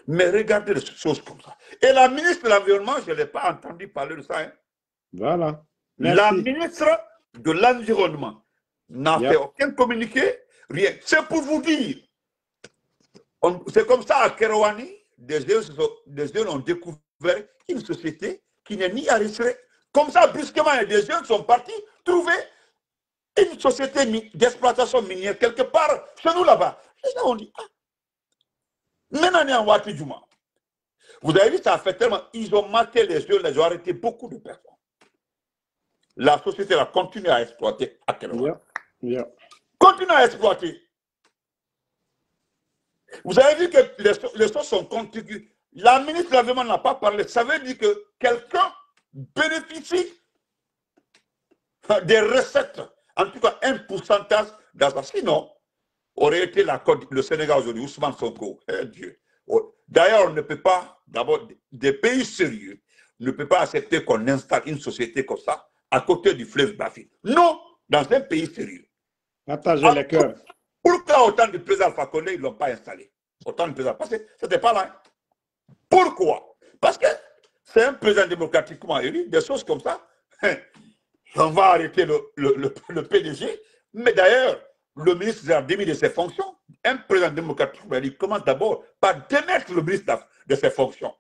Mais regardez des choses comme ça. Et la ministre de l'Environnement, je ne l'ai pas entendu parler de ça. Hein. Voilà. Merci. La ministre de l'Environnement n'a fait aucun communiqué, rien. C'est pour vous dire. C'est comme ça à Kerouani, des jeunes ont découvert une société qui n'est ni enregistrée. Comme ça, brusquement, des jeunes sont partis trouver une société d'exploitation minière quelque part chez nous là-bas. Les gens ont dit, ah, maintenant on est en Ouattara. Vous avez vu, ça a fait tellement. Ils ont maté les yeux, ils ont arrêté beaucoup de personnes. La société a continué à exploiter à Kerouani. Continue à exploiter. Vous avez vu que les choses sont contiguës. La ministre de l'Environnement n'a pas parlé. Ça veut dire que quelqu'un bénéficie des recettes, en tout cas un pourcentage dans ça. Sinon, aurait été le Sénégal aujourd'hui, Ousmane Sonko. Eh Dieu. D'ailleurs, on ne peut pas, d'abord, des pays sérieux ne peuvent pas accepter qu'on installe une société comme ça à côté du fleuve Bafi. Non, dans un pays sérieux. Partagez les cœurs. Pourquoi autant de présidents Alpha Condé, ils ne l'ont pas installé? Autant de présidents. Parce que ce n'était pas là. Pourquoi? Parce que c'est un président démocratiquement élu, des choses comme ça. On va arrêter le PDG. Mais d'ailleurs, le ministre a démis de ses fonctions. Un président démocratique, il commence d'abord par démettre le ministre de ses fonctions.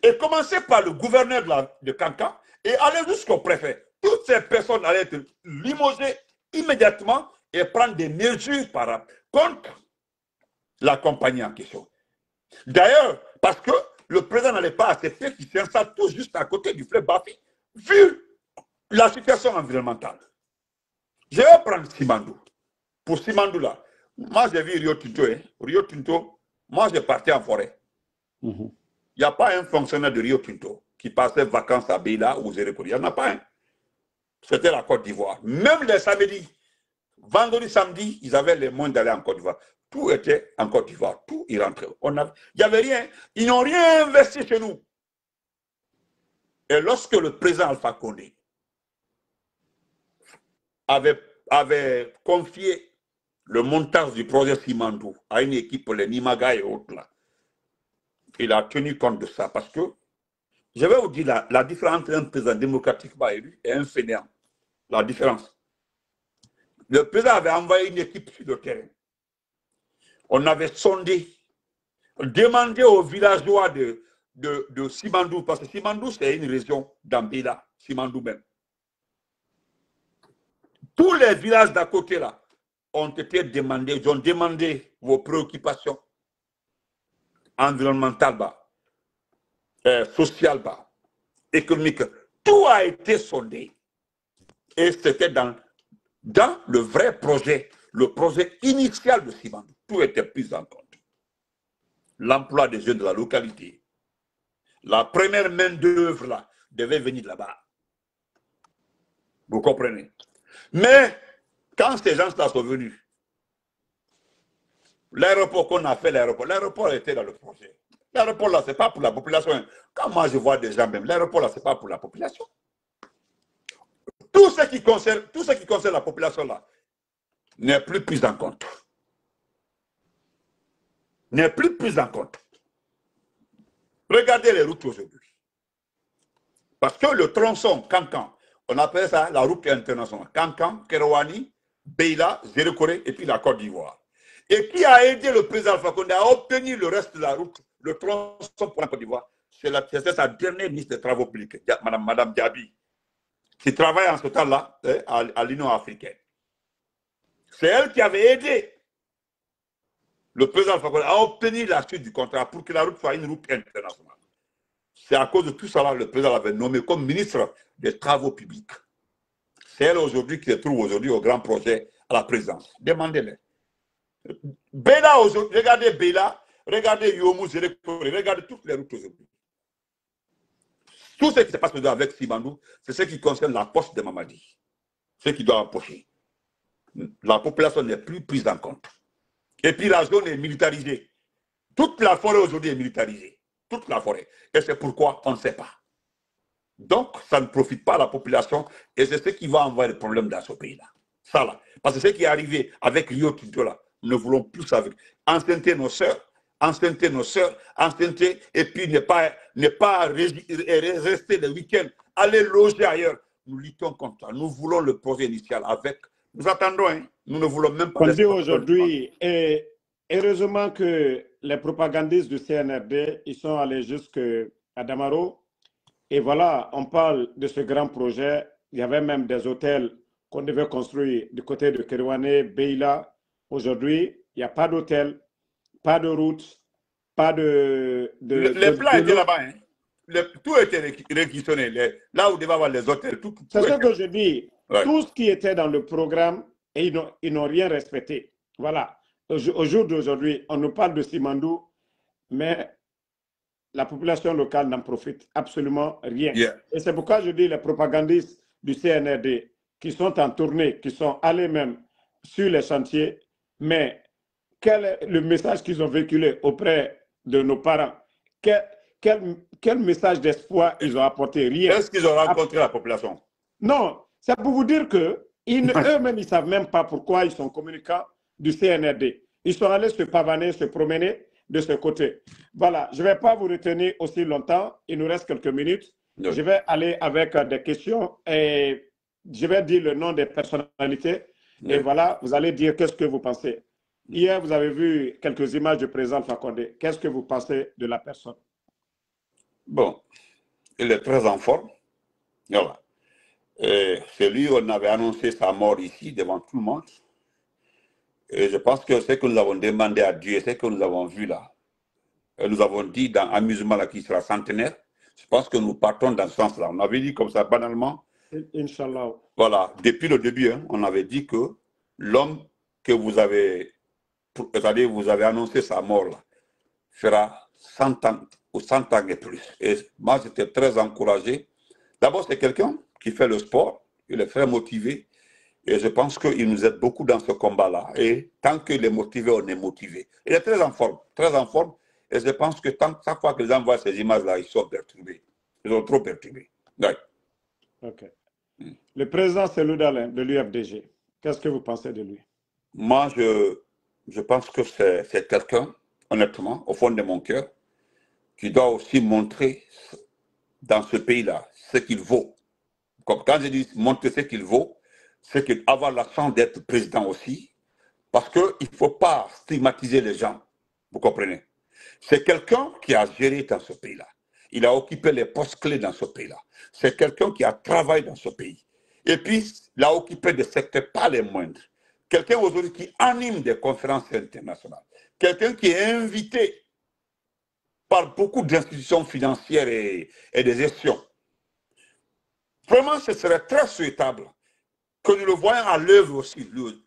Et commencer par le gouverneur de Cancan et aller jusqu'au préfet. Toutes ces personnes allaient être limogées immédiatement et prendre des mesures contre la compagnie en question. D'ailleurs, parce que le président n'allait pas accepter qu'il s'installe tout juste à côté du fleuve Bafi, vu la situation environnementale. Je vais prendre Simandou. Pour Simandou, là, moi j'ai vu Rio Tinto. Rio Tinto, moi j'ai parti en forêt. Il n'y a pas un fonctionnaire de Rio Tinto qui passait vacances à Beila ou Zérekori. Il n'y en a pas un. C'était la Côte d'Ivoire. Même les samedis, vendredi, samedi, ils avaient les moyens d'aller en Côte d'Ivoire. Tout était en Côte d'Ivoire. Tout y rentrait. Il n'y avait rien. Ils n'ont rien investi chez nous. Et lorsque le président Alpha Condé avait confié le montage du projet Simandou à une équipe, les Nimaga et autres, là, il a tenu compte de ça. Parce que, je vais vous dire la différence entre un président démocratiquement élu et un fainéant. La différence. Le président avait envoyé une équipe sur le terrain. On avait sondé, demandé aux villageois de Simandou, parce que Simandou, c'est une région d'Ambila, Simandou même. Tous les villages d'à côté là ont été demandés, ils ont demandé vos préoccupations environnementales, sociales, économiques. Tout a été sondé. Et c'était dans le vrai projet, le projet initial de Simandou. Tout était pris en compte. L'emploi des jeunes de la localité. La première main-d'œuvre là devait venir de là-bas. Vous comprenez? Mais quand ces gens-là sont venus, l'aéroport qu'on a fait, l'aéroport était dans le projet. L'aéroport là, ce n'est pas pour la population. Quand moi je vois des gens même, l'aéroport là, ce n'est pas pour la population. Tout ce qui concerne la population là n'est plus pris en compte. N'est plus pris en compte. Regardez les routes aujourd'hui. Parce que le tronçon Cancan, on appelle ça la route internationale. Cancan, Kerouani, Beila, Zérekore et puis la Côte d'Ivoire. Et qui a aidé le président Alpha Condé à obtenir le reste de la route, le tronçon pour la Côte d'Ivoire? C'est sa dernière ministre des Travaux publics, Madame Diaby, qui travaille en ce temps-là à l'Union africaine. C'est elle qui avait aidé le président Alpha Condé à obtenir la suite du contrat pour que la route soit une route internationale. C'est à cause de tout ça que le président l'avait nommé comme ministre des Travaux publics. C'est elle aujourd'hui qui se trouve aujourd'hui au grand projet à la présidence. Demandez-les. Béla aujourd'hui, regardez Béla, regardez Yomou, regardez toutes les routes aujourd'hui. Tout ce qui se passe aujourd'hui avec Simandou, c'est ce qui concerne la poste de Mamadi. Ce qui doit empocher. La population n'est plus prise en compte. Et puis la zone est militarisée. Toute la forêt aujourd'hui est militarisée. Toute la forêt. Et c'est pourquoi on ne sait pas. Donc, ça ne profite pas à la population et c'est ce qui va envoyer le problème dans ce pays-là. Ça là. Parce que ce qui est arrivé avec Rio Tinto là, nous ne voulons plus ça. Enceinte nos sœurs, et puis ne pas rester le week-end, aller loger ailleurs. Nous luttons contre ça. Nous voulons le projet initial avec. Nous attendons, hein. Nous ne voulons même pas. On dit aujourd'hui, et heureusement que les propagandistes du CNRD, ils sont allés jusqu'à Damaro. Et voilà, on parle de ce grand projet. Il y avait même des hôtels qu'on devait construire du côté de Kerouane, Beila. Aujourd'hui, il n'y a pas d'hôtel, pas de route, pas de... les plans étaient là-bas. Hein. Tout était réquisitionné. Là où il devait avoir les hôtels. C'est ce que je dis. Ouais. Tout ce qui était dans le programme, et ils n'ont rien respecté. Voilà. Au jour d'aujourd'hui, on nous parle de Simandou, mais la population locale n'en profite absolument rien. Yeah. Et c'est pourquoi je dis les propagandistes du CNRD qui sont en tournée, qui sont allés même sur les chantiers, mais quel est le message qu'ils ont véhiculé auprès de nos parents? Quel message d'espoir ils ont apporté? Rien. Est-ce qu'ils ont rencontré la population? Non, c'est pour vous dire que eux-mêmes, ils ne savent même pas pourquoi ils sont communicants du CNRD. Ils sont allés se pavaner, se promener de ce côté. Voilà, je ne vais pas vous retenir aussi longtemps. Il nous reste quelques minutes. Oui. Je vais aller avec des questions et je vais dire le nom des personnalités. Oui. Et voilà, vous allez dire qu'est-ce que vous pensez. Hier, vous avez vu quelques images du président Alpha Condé. Qu'est-ce que vous pensez de la personne? Bon, il est très en forme. Voilà. C'est lui, on avait annoncé sa mort ici devant tout le monde. Et je pense que ce que nous avons demandé à Dieu, ce que nous avons vu là, et nous avons dit dans Amusement là qui sera centenaire, je pense que nous partons dans ce sens-là. On avait dit comme ça banalement. Inch'Allah. Voilà, depuis le début, hein, on avait dit que l'homme que vous avez, c'est-à-dire vous avez annoncé sa mort là, fera 100 ans ou 100 ans et plus. Et moi, j'étais très encouragé. D'abord, c'est quelqu'un qui fait le sport, il est très motivé. Et je pense qu'il nous aide beaucoup dans ce combat-là. Et tant qu'il est motivé, on est motivé. Il est très en forme, très en forme. Et je pense que chaque fois que les gens voient ces images-là, ils sont perturbés. Ils sont trop perturbés. Ouais. OK. Le président Selou Dalein de l'UFDG, qu'est-ce que vous pensez de lui? Moi, je pense que c'est quelqu'un, honnêtement, au fond de mon cœur, qui doit aussi montrer dans ce pays-là ce qu'il vaut. Comme quand je dis montrer ce qu'il vaut, c'est avoir la chance d'être président aussi, parce qu'il ne faut pas stigmatiser les gens. Vous comprenez? C'est quelqu'un qui a géré dans ce pays-là. Il a occupé les postes clés dans ce pays-là. C'est quelqu'un qui a travaillé dans ce pays. Et puis, il a occupé des secteurs pas les moindres. Quelqu'un aujourd'hui qui anime des conférences internationales. Quelqu'un qui est invité par beaucoup d'institutions financières et de gestion. Vraiment, ce serait très souhaitable que nous le voyions à l'œuvre aussi, lui.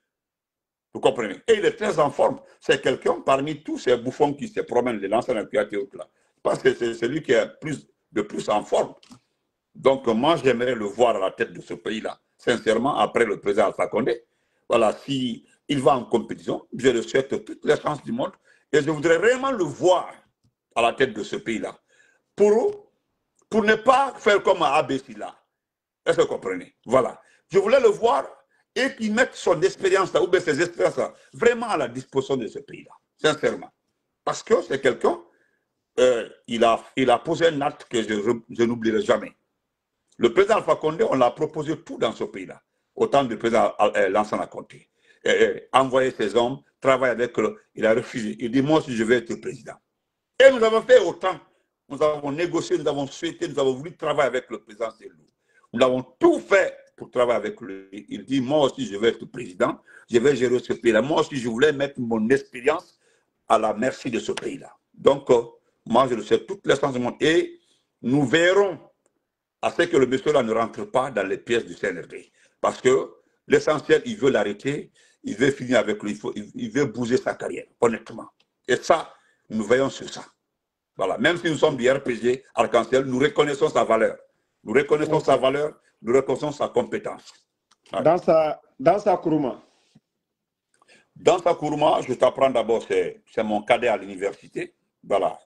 Vous comprenez? Et il est très en forme. C'est quelqu'un parmi tous ces bouffons qui se promènent, les lanceurs d'incréativité là. Parce que c'est celui qui est de plus en forme. Donc, moi, j'aimerais le voir à la tête de ce pays-là. Sincèrement, après le président Alpha Condé. Voilà, s'il va en compétition, je le souhaite toutes les chances du monde. Et je voudrais vraiment le voir à la tête de ce pays-là. Pour ne pas faire comme ABC là. Est-ce que vous comprenez? Voilà. Je voulais le voir et qu'il mette son expérience là, ou bien ses expériences là, vraiment à la disposition de ce pays-là. Sincèrement. Parce que c'est quelqu'un, il a posé un acte que je n'oublierai jamais. Le président Alpha Condé, on l'a proposé tout dans ce pays-là. Autant du président Lansana Conté. Envoyer ses hommes, travailler avec eux, il a refusé. Il dit, moi aussi, je vais être président. Et nous avons fait autant. Nous avons négocié, nous avons souhaité, nous avons voulu travailler avec le président Selou. Nous avons tout fait pour travailler avec lui. Il dit, moi aussi, je vais être président, je vais gérer ce pays-là. Moi aussi, je voulais mettre mon expérience à la merci de ce pays-là. Donc, moi, je le sais toutes les chances du monde. Et nous verrons à ce que le monsieur-là ne rentre pas dans les pièces du CNRD. Parce que l'essentiel, il veut l'arrêter, il veut finir avec lui, il veut bouger sa carrière, honnêtement. Et ça, nous veillons sur ça. Voilà. Même si nous sommes du RPG, Arc-en-Ciel, nous reconnaissons sa valeur. Nous reconnaissons sa valeur, nous reconnaissons sa compétence. Ouais. Dans sa Kourouma. Dans sa Kourouma, je t'apprends d'abord, c'est mon cadet à l'université. Voilà.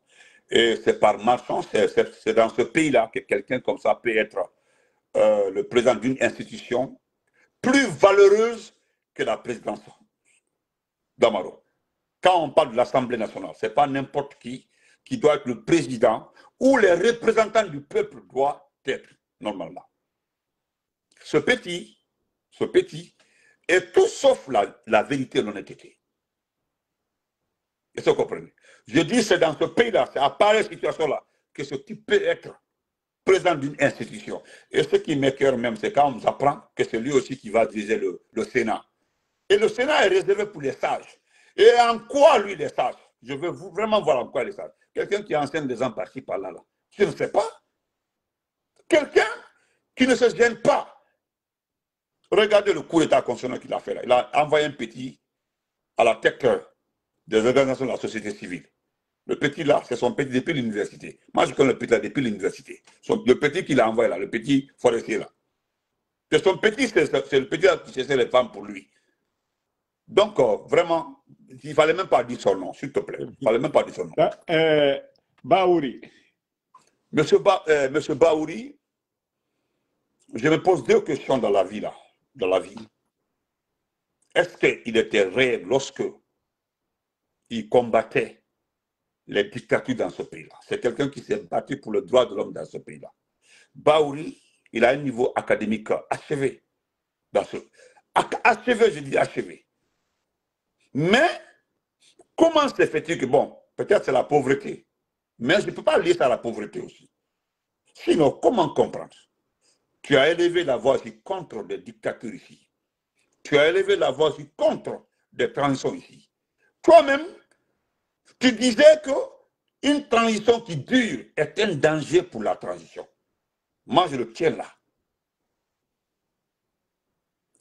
Et c'est par malchance, c'est dans ce pays-là que quelqu'un comme ça peut être le président d'une institution plus valeureuse que la présidence d'Amaro. Quand on parle de l'Assemblée nationale, ce n'est pas n'importe qui doit être le président ou les représentants du peuple doivent être normalement. Ce petit est tout sauf la vérité et l'honnêteté. Est-ce que vous comprenez? Je dis c'est dans ce pays-là, c'est à pareille situation-là que ce type peut être président d'une institution. Et ce qui m'écoeure même, c'est quand on nous apprend que c'est lui aussi qui va diriger le Sénat. Et le Sénat est réservé pour les sages. Et en quoi, lui, les sages? Je veux vraiment voir en quoi les sages. Quelqu'un qui enseigne des gens par-ci, par-là. Là. Je ne sais pas. Quelqu'un qui ne se gêne pas. Regardez le coup d'état constitutionnel qu'il a fait là. Il a envoyé un petit à la tête des organisations de la société civile. Le petit là, c'est son petit depuis l'université. Moi, je connais le petit là depuis l'université. Le petit qu'il a envoyé là, le petit forestier là. C'est son petit, c'est le petit là qui cherchait les femmes pour lui. Donc, vraiment, il ne fallait même pas dire son nom, s'il te plaît. Il ne fallait même pas dire son nom. Baouri. Monsieur Baouri, je me pose deux questions dans la vie là. Dans la vie. Est-ce qu'il était réel lorsque il combattait les dictatures dans ce pays-là? C'est quelqu'un qui s'est battu pour le droit de l'homme dans ce pays-là. Baouri, il a un niveau académique achevé. Achevé, je dis achevé. Mais Comment se fait-il que, bon, peut-être c'est la pauvreté, mais je ne peux pas lier ça à la pauvreté aussi. Sinon, comment comprendre? Tu as élevé la voix ici contre des dictatures ici. Tu as élevé la voix ici contre des transitions ici. Toi-même, tu disais qu'une transition qui dure est un danger pour la transition. Moi, je le tiens là.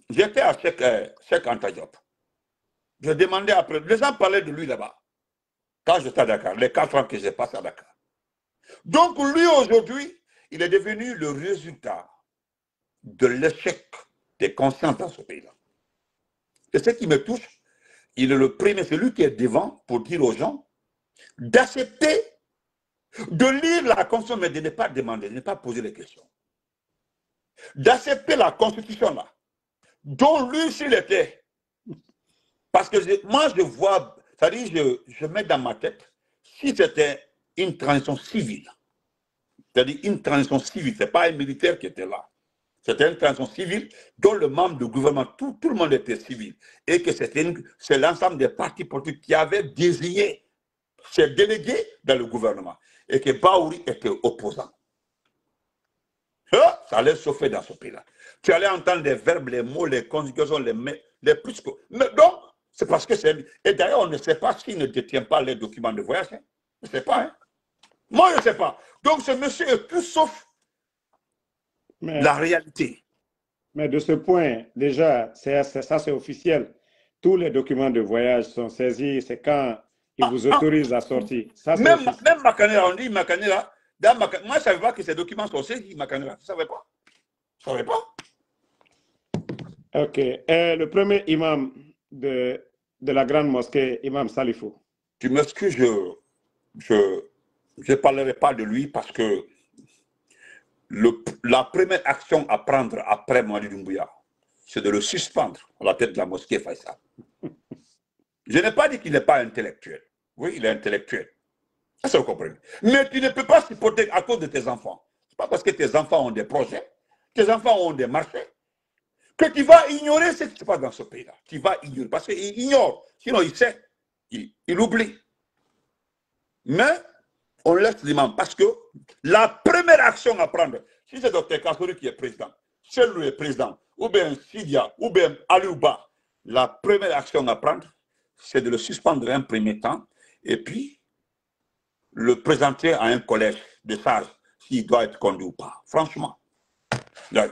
J'étais à Cheikh Anta Diop. Je demandais après, les gens parlaient de lui là-bas, quand j'étais à Dakar, les 4 ans que j'ai passé à Dakar. Donc lui, aujourd'hui, il est devenu le résultat de l'échec des consciences dans ce pays-là. Et ce qui me touche, il est le premier, c'est lui qui est devant pour dire aux gens d'accepter de lire la Constitution, mais de ne pas demander, de ne pas poser les questions. D'accepter la Constitution là, dont lui, s'il était. Parce que moi, je vois, c'est-à-dire, je mets dans ma tête, si c'était une transition civile, c'est-à-dire une transition civile, ce n'est pas un militaire qui était là. C'était une transition civile dont le membre du gouvernement, tout le monde était civil. Et que c'est l'ensemble des partis politiques qui avaient désigné ces délégués dans le gouvernement. Et que Baouri était opposant. Ça allait chauffer dans ce pays-là. Tu allais entendre les verbes, les mots, les conjugaisons, les plus que... Mais donc, c'est parce que c'est... Et d'ailleurs, on ne sait pas s'il ne détient pas les documents de voyage. Hein. Je ne sais pas. Hein. Moi, je ne sais pas. Donc, ce monsieur est tout sauf la réalité. Mais de ce point, déjà, ça c'est officiel. Tous les documents de voyage sont saisis. C'est quand ils vous autorisent à sortir. Ça, même Makanera, on dit Makanera. Moi, je ne savais pas que ces documents sont saisis, Makanera. Je ne savais pas. Je ne savais pas. Ok. Le premier imam de la grande mosquée, imam Salifou. Tu m'excuses, je ne parlerai pas de lui parce que la première action à prendre après Mamadi Doumbouya, c'est de le suspendre à la tête de la mosquée Faisal. Je n'ai pas dit qu'il n'est pas intellectuel. Oui, il est intellectuel. Ça, vous comprenez. Mais tu ne peux pas supporter à cause de tes enfants. Ce n'est pas parce que tes enfants ont des projets, tes enfants ont des marchés, que tu vas ignorer ce qui se passe dans ce pays-là. Tu vas ignorer, parce qu'il ignore. Sinon, il sait, il oublie. Mais on laisse l'imam, parce que la première action à prendre, si c'est Dr Kassouri qui est président, c'est lui le président, ou bien Sidia, ou bien Aliouba, la première action à prendre, c'est de le suspendre un premier temps, et puis le présenter à un collège de sages, s'il doit être conduit ou pas. Franchement. Ouais.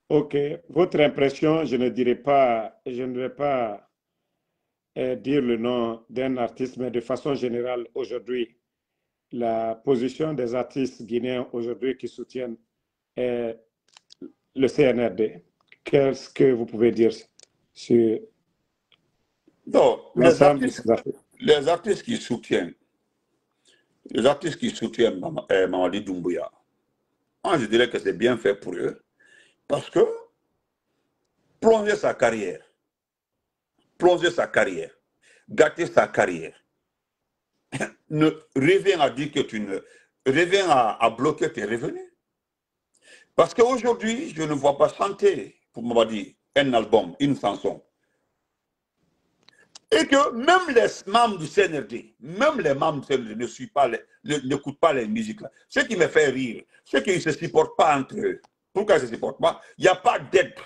Ok. Votre impression, je ne vais pas dire le nom d'un artiste, mais de façon générale, aujourd'hui, la position des artistes guinéens aujourd'hui qui soutiennent le CNRD. Qu'est-ce que vous pouvez dire sur l'ensemble de ces artistes? Les artistes qui soutiennent Mamadi Doumbouya, moi je dirais que c'est bien fait pour eux, parce que plonger sa carrière, gâter sa carrière, ne revient à dire que tu ne revient à bloquer tes revenus. Parce qu'aujourd'hui, je ne vois pas chanter, pour Mamadi, un album, une chanson. Et que même les membres du CNRD, n'écoutent pas les musiques là. Ce qui me fait rire, c'est qu'ils ne se supportent pas entre eux. Pourquoi ils ne se supportent pas? Il n'y a pas d'aide.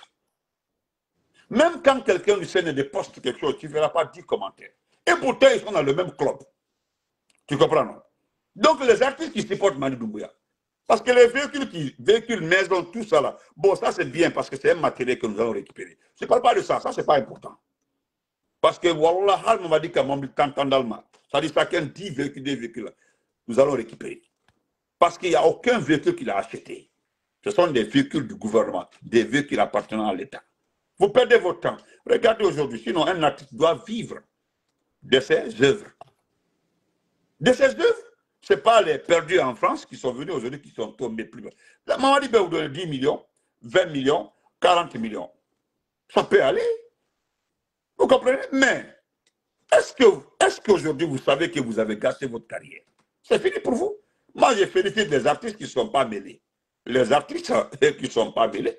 Même quand quelqu'un du CNRD poste quelque chose, tu ne verras pas 10 commentaires. Et pourtant, ils sont dans le même club. Tu comprends, non? Donc, les artistes qui supportent Mamadi Doumbouya, parce que les véhicules maison, tout ça là, bon, ça c'est bien parce que c'est un matériel que nous allons récupérer. Je ne parle pas de ça, ça c'est pas important. Parce que Wallah, on m'a dit qu'à mon temps d'Allemagne, ça dit chacun 10 véhicules, des véhicules, nous allons récupérer. Parce qu'il n'y a aucun véhicule qu'il a acheté. Ce sont des véhicules du gouvernement, des véhicules appartenant à l'État. Vous perdez votre temps. Regardez aujourd'hui, sinon un artiste doit vivre de ses œuvres. De ses œuvres. Ce n'est pas les perdus en France qui sont venus aujourd'hui qui sont tombés plus bas. La maman dit, vous donnez 10 millions, 20 millions, 40 millions. Ça peut aller. Vous comprenez? Mais est-ce qu'aujourd'hui vous savez que vous avez gâché votre carrière? C'est fini pour vous. Moi, je félicite les artistes qui ne sont pas mêlés. Les artistes qui ne sont pas mêlés.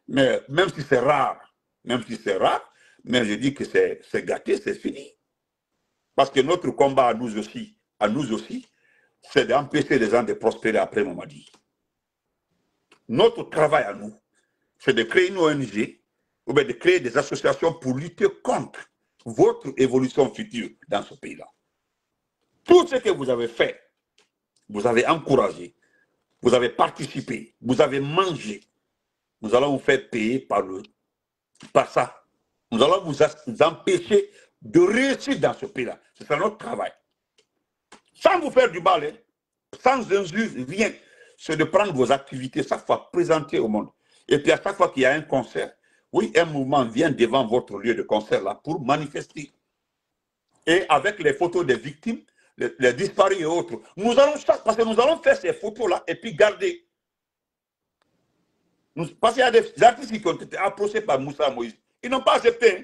Mais même si c'est rare, mais je dis que c'est gâté, c'est fini. Parce que notre combat à nous aussi, c'est d'empêcher les gens de prospérer après Mamadi. Notre travail à nous, c'est de créer une ONG ou bien de créer des associations pour lutter contre votre évolution future dans ce pays-là. Tout ce que vous avez fait, vous avez encouragé, vous avez participé, vous avez mangé, nous allons vous faire payer par ça. Nous allons vous empêcher de réussir dans ce pays-là. C'est notre travail. Sans vous faire du mal, hein, sans injure, rien. C'est de prendre vos activités chaque fois présenter au monde. Et puis à chaque fois qu'il y a un concert, oui, un mouvement vient devant votre lieu de concert là pour manifester. Et avec les photos des victimes, les disparus et autres, nous allons, parce que nous allons faire ces photos-là et puis garder. Parce qu'il y a des artistes qui ont été approchés par Moussa Moïse. Ils n'ont pas accepté. Hein.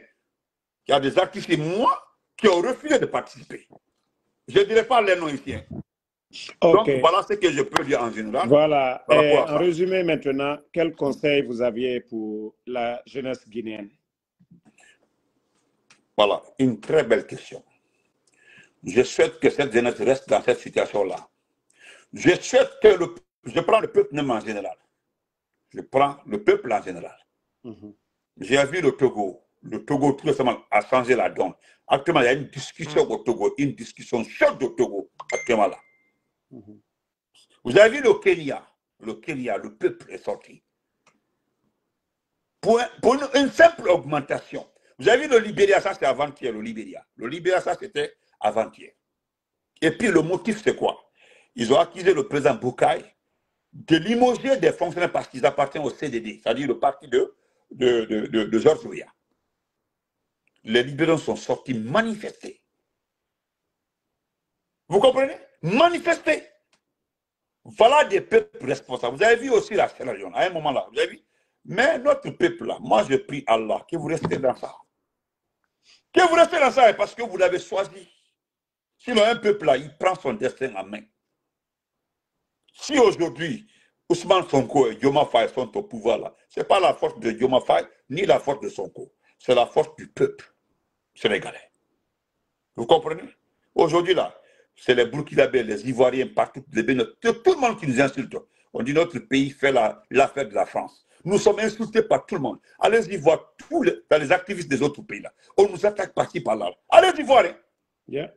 Il y a des artistes, moi, qui ont refusé de participer. Je ne dirais pas les noms ici. Hein. Okay. Donc voilà ce que je peux dire en général. Voilà. En résumé maintenant, quel conseil vous aviez pour la jeunesse guinéenne? Voilà, une très belle question. Je souhaite que cette jeunesse reste dans cette situation-là. Je souhaite que je prends le peuple même en général. Je prends le peuple en général. J'ai vu le Togo. Le Togo, tout récemment, a changé la donne. Actuellement, il y a une discussion au Togo, une discussion chaude au Togo, actuellement là. Vous avez vu le Kenya, le peuple est sorti. Pour une simple augmentation. Vous avez vu le Libéria, ça c'est avant-hier, le Libéria. Le Libéria, ça c'était avant-hier. Et puis le motif c'est quoi? Ils ont accusé le président Boukaï de limoger des fonctionnaires parce qu'ils appartiennent au CDD, c'est-à-dire le parti de Georges Weah. Les libéraux sont sortis manifester. Vous comprenez? Manifester. Voilà des peuples responsables. Vous avez vu aussi la Sierra Leone, à un moment là, vous avez vu? Mais notre peuple là, moi je prie Allah que vous restez dans ça. Que vous restez dans ça parce que vous l'avez choisi. Sinon un peuple là, il prend son destin en main. Si aujourd'hui, Ousmane Sonko et Dioma Faye sont au pouvoir là, ce n'est pas la force de Dioma Faye ni la force de Sonko. C'est la force du peuple sénégalais. Vous comprenez? Aujourd'hui là, c'est les Burkinabés, les Ivoiriens, partout, les Béninois, tout le monde qui nous insulte. On dit notre pays fait l'affaire de la France. Nous sommes insultés par tout le monde. Allez-y voir dans les activistes des autres pays là. On nous attaque par-ci par-là. Allez-y voir. Hein. Yeah.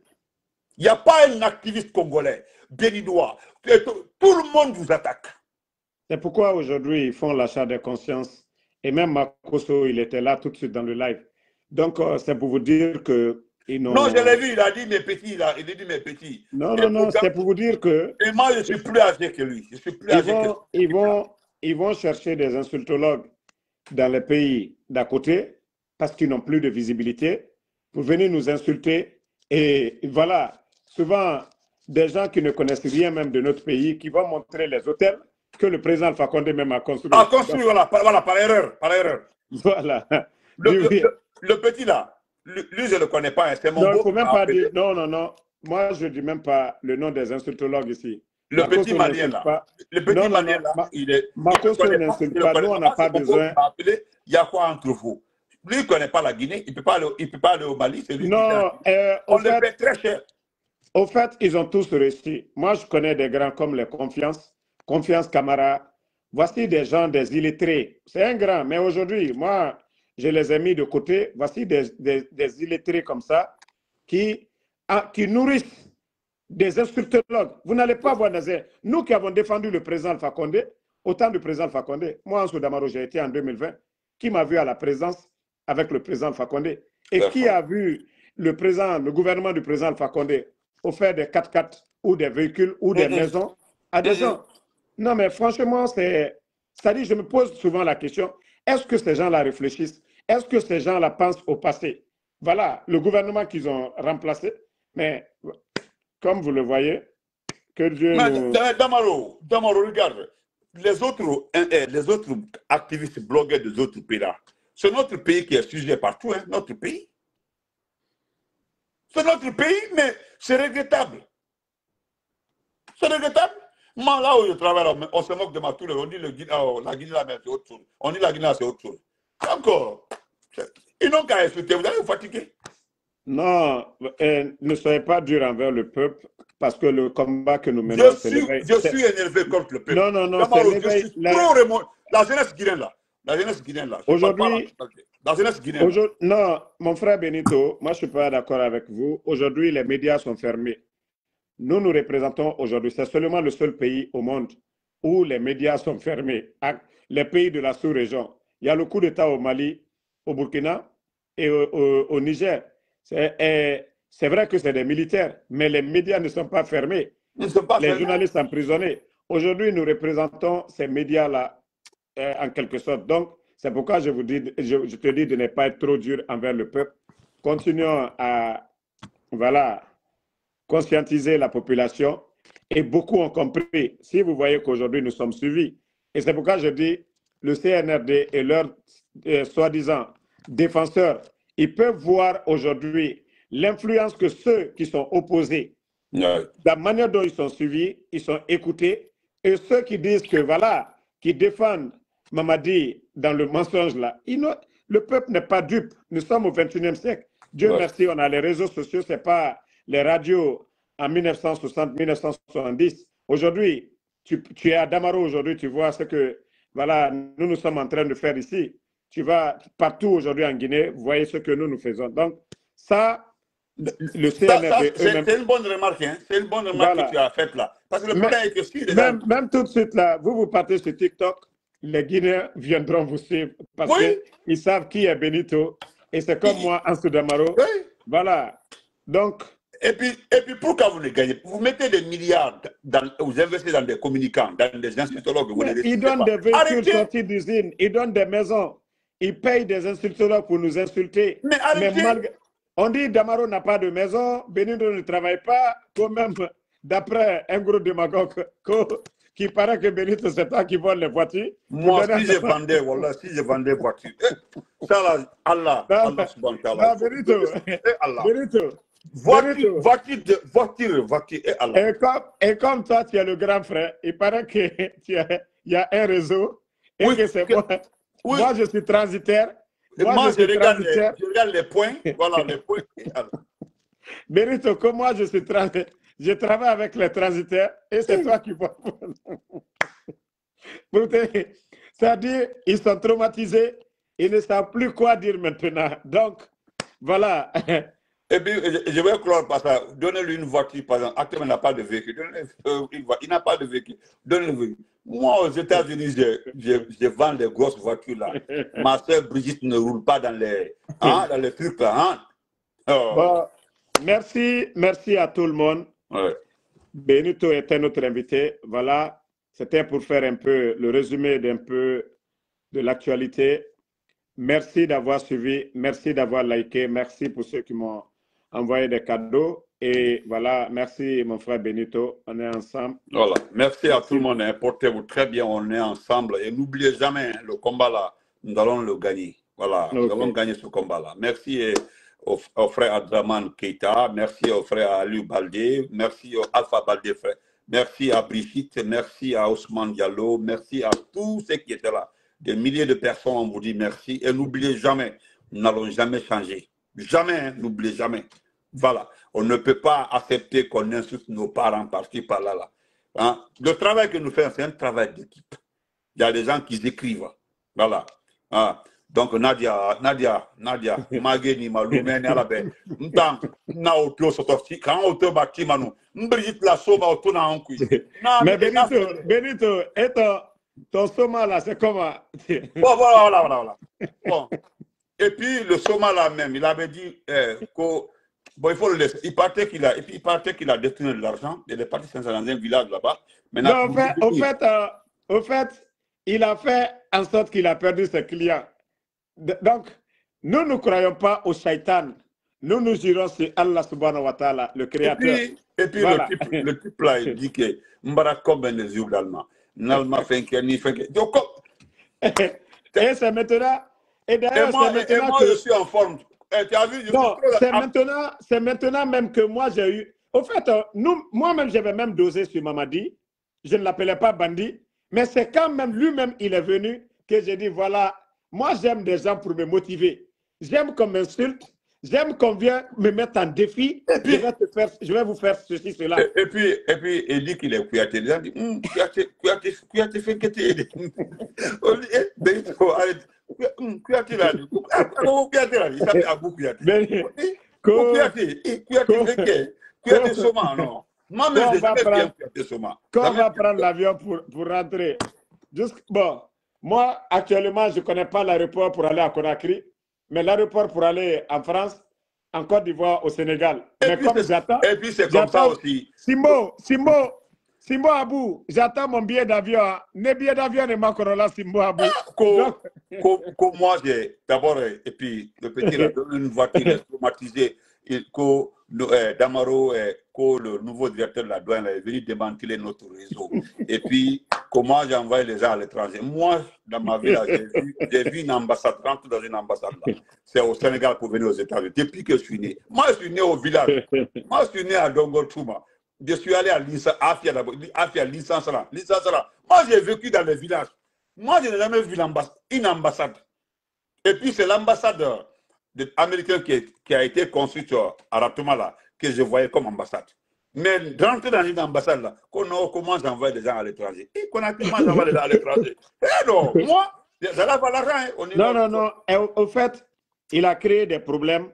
Il n'y a pas un activiste congolais, béninois. Tout le monde vous attaque. C'est pourquoi aujourd'hui ils font l'achat de conscience. Et même Makoso, il était là tout de suite dans le live. Donc c'est pour vous dire que non, je l'ai vu, il a dit mes petits, il a dit mes petits. Non, c'est pour vous dire que... Et moi, je suis plus âgé que lui. Je suis plus âgé que lui. Ils vont chercher des insultologues dans les pays d'à côté parce qu'ils n'ont plus de visibilité pour venir nous insulter. Et voilà, souvent, des gens qui ne connaissent rien même de notre pays qui vont montrer les hôtels que le président Alpha Condé même a construit. A construit, voilà, par erreur. Voilà. Le petit là. Lui, je ne le connais pas, c'est mon beau. Non, il faut même pas dire. Non. Moi, je ne dis même pas le nom des insultologues ici. Le petit malien là. Le petit malien là, il est. Makoso n'insulte pas. Nous, on n'a pas besoin. Il y a quoi entre vous? Lui, il ne connaît pas la Guinée. Il ne peut pas aller au Mali. C'est lui on le paie très cher. Au fait, ils ont tous réussi. Moi, je connais des grands comme les Confiance Camara. Voici des gens, des illettrés. C'est un grand, mais aujourd'hui, moi, je les ai mis de côté. Voici des illettrés comme ça qui nourrissent des insultologues. Vous n'allez pas voir nous qui avons défendu le président Alpha Condé, autant du président Alpha Condé. Moi, en Soudamaro, j'ai été en 2020. Qui m'a vu à la présence avec le président Alpha Condé? Et qui a vu le gouvernement du président Alpha Condé offert des 4x4 ou des véhicules ou des maisons à des gens? Non, mais franchement, c'est-à-dire, je me pose souvent la question, est-ce que ces gens-là réfléchissent? Est-ce que ces gens-là pensent au passé? Voilà, le gouvernement qu'ils ont remplacé, mais comme vous le voyez, que Dieu nous... Damaro, regarde, les autres activistes blogueurs des autres pays-là, c'est notre pays qui est sujet partout, hein, notre pays. C'est notre pays, mais c'est regrettable. C'est regrettable. Moi, là où je travaille, on se moque de ma tour, on dit la Guinée, c'est autre chose. On dit la Guinée, c'est autre chose. Encore, ils n'ont qu'à insulter, vous allez vous fatiguer. Non, ne soyez pas dur envers le peuple, parce que le combat que nous menons, c'est l'éveil. Je suis énervé contre le peuple. Non, non, non, c'est Damaro, je l'éveil. suis trop remonté. La jeunesse guinéenne là. La jeunesse guinéenne là. Je parle pas la Aujourd'hui, nationalité. La jeunesse guinéenne là. non, mon frère Benito, moi je ne suis pas d'accord avec vous. Aujourd'hui, les médias sont fermés. Nous nous représentons aujourd'hui, c'est seulement le seul pays au monde où les médias sont fermés, les pays de la sous-région. Il y a le coup d'État au Mali, au Burkina et au Niger. C'est vrai que c'est des militaires, mais les médias ne sont pas fermés. Ils ne sont pas Les fermés. journalistes emprisonnés. Aujourd'hui, nous représentons ces médias-là en quelque sorte. Donc, c'est pourquoi je te dis de ne pas être trop dur envers le peuple. Continuons à, voilà, conscientiser la population et beaucoup ont compris. Si vous voyez qu'aujourd'hui nous sommes suivis, et c'est pourquoi je dis le CNRD et leurs soi-disant défenseurs, ils peuvent voir aujourd'hui l'influence que ceux qui sont opposés, la manière dont ils sont suivis, ils sont écoutés, et ceux qui disent que voilà, qui défendent Mamadi dans le mensonge là, le peuple n'est pas dupe. Nous sommes au 21e siècle. Dieu merci, on a les réseaux sociaux, ce n'est pas les radios en 1960-1970. Aujourd'hui, tu es à Damaro aujourd'hui, tu vois ce que voilà, nous sommes en train de faire ici. Tu vas partout aujourd'hui en Guinée, vous voyez ce que nous faisons. Donc, ça, le CNRD c'est une bonne remarque, hein? C'est une bonne remarque que tu as faite là. Parce que le problème est que si même tout de suite là, vous partez sur TikTok, les Guinéens viendront vous suivre parce qu'ils savent qui est Benito. Et c'est comme moi, Ansou Damaro. Oui. Voilà. Donc. Et puis, pourquoi vous ne gagnez pas? Vous mettez des milliards, vous investissez dans des communicants, dans des institutologues. Ils donnent des véhicules sortis d'usine, ils donnent des maisons, ils payent des institutologues pour nous insulter. Mais arrêtez. On dit Damaro n'a pas de maison, Benito ne travaille pas, quand même, d'après un gros démagogue qui paraît que Benito, c'est toi qui vole les voitures. Moi, si je vendais, voilà, si je vendais voitures, ça là, Allah subhanahu wa ta'ala. Benito, voiture, et Allah. Et comme toi, tu es le grand frère, il paraît qu'il y a un réseau, et que c'est moi. Oui. Moi, je suis transitaire. Moi, je regarde les points. Voilà, les points. Benito, comme moi, je travaille avec les transitaires et c'est toi qui vois. C'est-à-dire, ils sont traumatisés, ils ne savent plus quoi dire maintenant. Donc, voilà. Et puis, je vais croire par ça. Donnez-lui une voiture, par exemple. Actuellement, il n'a pas de véhicule. Il n'a pas de véhicule. Donnez-lui. Moi, aux États-Unis, je vends des grosses voitures là. Ma soeur Brigitte ne roule pas dans les trucs là. Hein? Oh. Bon, merci à tout le monde. Ouais. Benito était notre invité. Voilà, c'était pour faire un peu le résumé d'un peu de l'actualité. Merci d'avoir suivi, merci d'avoir liké, merci pour ceux qui m'ont envoyé des cadeaux. Et voilà, merci mon frère Benito, on est ensemble. Voilà, merci à tout le monde, portez-vous très bien, on est ensemble. Et n'oubliez jamais, le combat là, nous allons le gagner. Voilà, nous allons gagner ce combat là. Merci au frère Adraman Keita, merci au frère Aliou Baldé, merci au Alpha Baldé frère, merci à Brigitte, merci à Ousmane Diallo, merci à tous ceux qui étaient là. Des milliers de personnes, on vous dit merci. Et n'oubliez jamais, nous n'allons jamais changer. Jamais, hein, n'oubliez jamais. Voilà, on ne peut pas accepter qu'on insulte nos parents par-ci, par-là. Hein? Le travail que nous faisons, c'est un travail d'équipe. Il y a des gens qui écrivent. Voilà. Hein? Donc, Nadia, Mageni, Maloumène, Alabe, Ntam, Naoto, Sotorti, quand Oto Batimanu, Brigitte la Soma, Otona Ankui. Mais Benito, et ton soma là, c'est comment? Bon, voilà. Bon. Et puis, le soma là même, il avait dit bon, il faut le laisser. Il partait qu'il a détourné de l'argent. Il est parti dans un village là-bas. Non, au fait, il a fait en sorte qu'il a perdu ses clients. Donc, nous ne croyons pas au shaitan. Nous jurons sur Allah subhanahu wa ta'ala, le créateur. Et puis voilà. le type là, il dit que Mbarakom ben les yeux d'Allemand. Nalma Fenkeni Fenkeni. Et c'est maintenant. Et d'ailleurs, et moi, je suis en forme. Tu as vu, non, c'est maintenant même que moi j'ai eu. Au fait, moi-même, j'avais même dosé sur Mamadi. Je ne l'appelais pas bandit. Mais c'est quand même lui-même, il est venu que j'ai dit voilà, moi j'aime des gens pour me motiver. J'aime qu'on m'insulte. j'aime qu'on vienne me mettre en défi. Je vais vous faire ceci, cela. Et puis, il dit qu'il est Kouyaté. Il dit, Kouyaté fait que tu es. Kouyaté là. Kouyaté là. Il s'appelle Abou Kouyaté. Kouyaté fait que. Kouyaté Soma, non. Moi-même, je vais bien Kouyaté Soma. Quand on va prendre l'avion pour rentrer. Bon, moi, actuellement, je ne connais pas l'aéroport pour aller à Conakry, mais l'aéroport pour aller en France, en Côte d'Ivoire, au Sénégal. Mais comme j'attends. Et puis, c'est comme ça aussi. Simbo Abou, j'attends mon billet d'avion. Mes billets d'avion ne manqueront là, Simbo Abou. Comme moi, j'ai d'abord, et puis le petit a donné une voiture traumatisée. Damaro, le nouveau directeur de la douane, est venu démanteler notre réseau. Et puis, comment j'envoie les gens à l'étranger? Moi, dans ma vie, j'ai vu une ambassade, rentrer dans une ambassade. C'est au Sénégal pour venir aux États-Unis. Depuis que je suis né. Moi, je suis né au village. Moi, je suis né à Dongotouma. Je suis allé à Afia, Lisansara. Moi, j'ai vécu dans les villages. Moi, je n'ai jamais vu une ambassade. Et puis, c'est l'ambassadeur américain qui a été construite à Ratomala que je voyais comme ambassade. Mais rentrer dans une ambassade, là, comment j'envoie des gens à l'étranger? Et qu'on a comment j'envoie des gens à l'étranger? Eh non, moi, ça va l'argent. Non. Au fait, il a créé des problèmes.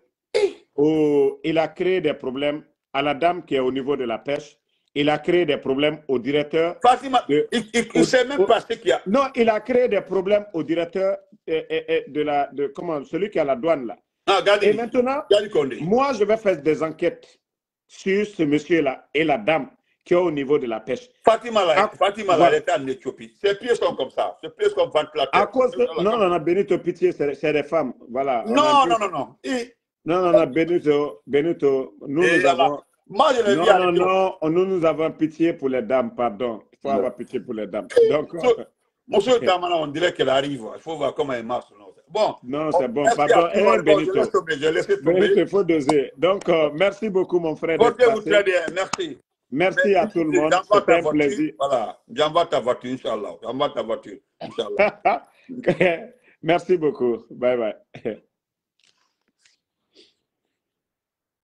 Il a créé des problèmes à la dame qui est au niveau de la pêche. Il a créé des problèmes au directeur. Fatima, il ne sait même pas ce qu'il y a. Non, il a créé des problèmes au directeur celui qui a la douane là. Et maintenant, moi, je vais faire des enquêtes sur ce monsieur-là et la dame qui est au niveau de la pêche. Fatima, elle est en Éthiopie. Ses pieds sont comme ça. Ses pieds sont ventilés. À cause de... Non, Benito Pitié, c'est des femmes. Voilà. Non. Non, Benito, nous avons... Moi, je nous avons pitié pour les dames, pardon. Il faut avoir pitié pour les dames. Donc... Monsieur Tamana, on dirait qu'elle arrive. Il faut voir comment elle marche. Bon. Non, c'est bon. Pardon. Benito. Benito, il faut doser. Donc, merci beaucoup, mon frère. Portez-vous très bien. Merci. Merci à tout le monde. C'était un plaisir. Voilà. J'envoie ta voiture, Inch'Allah. J'envoie ta voiture, Inch'Allah. Merci beaucoup. Bye bye.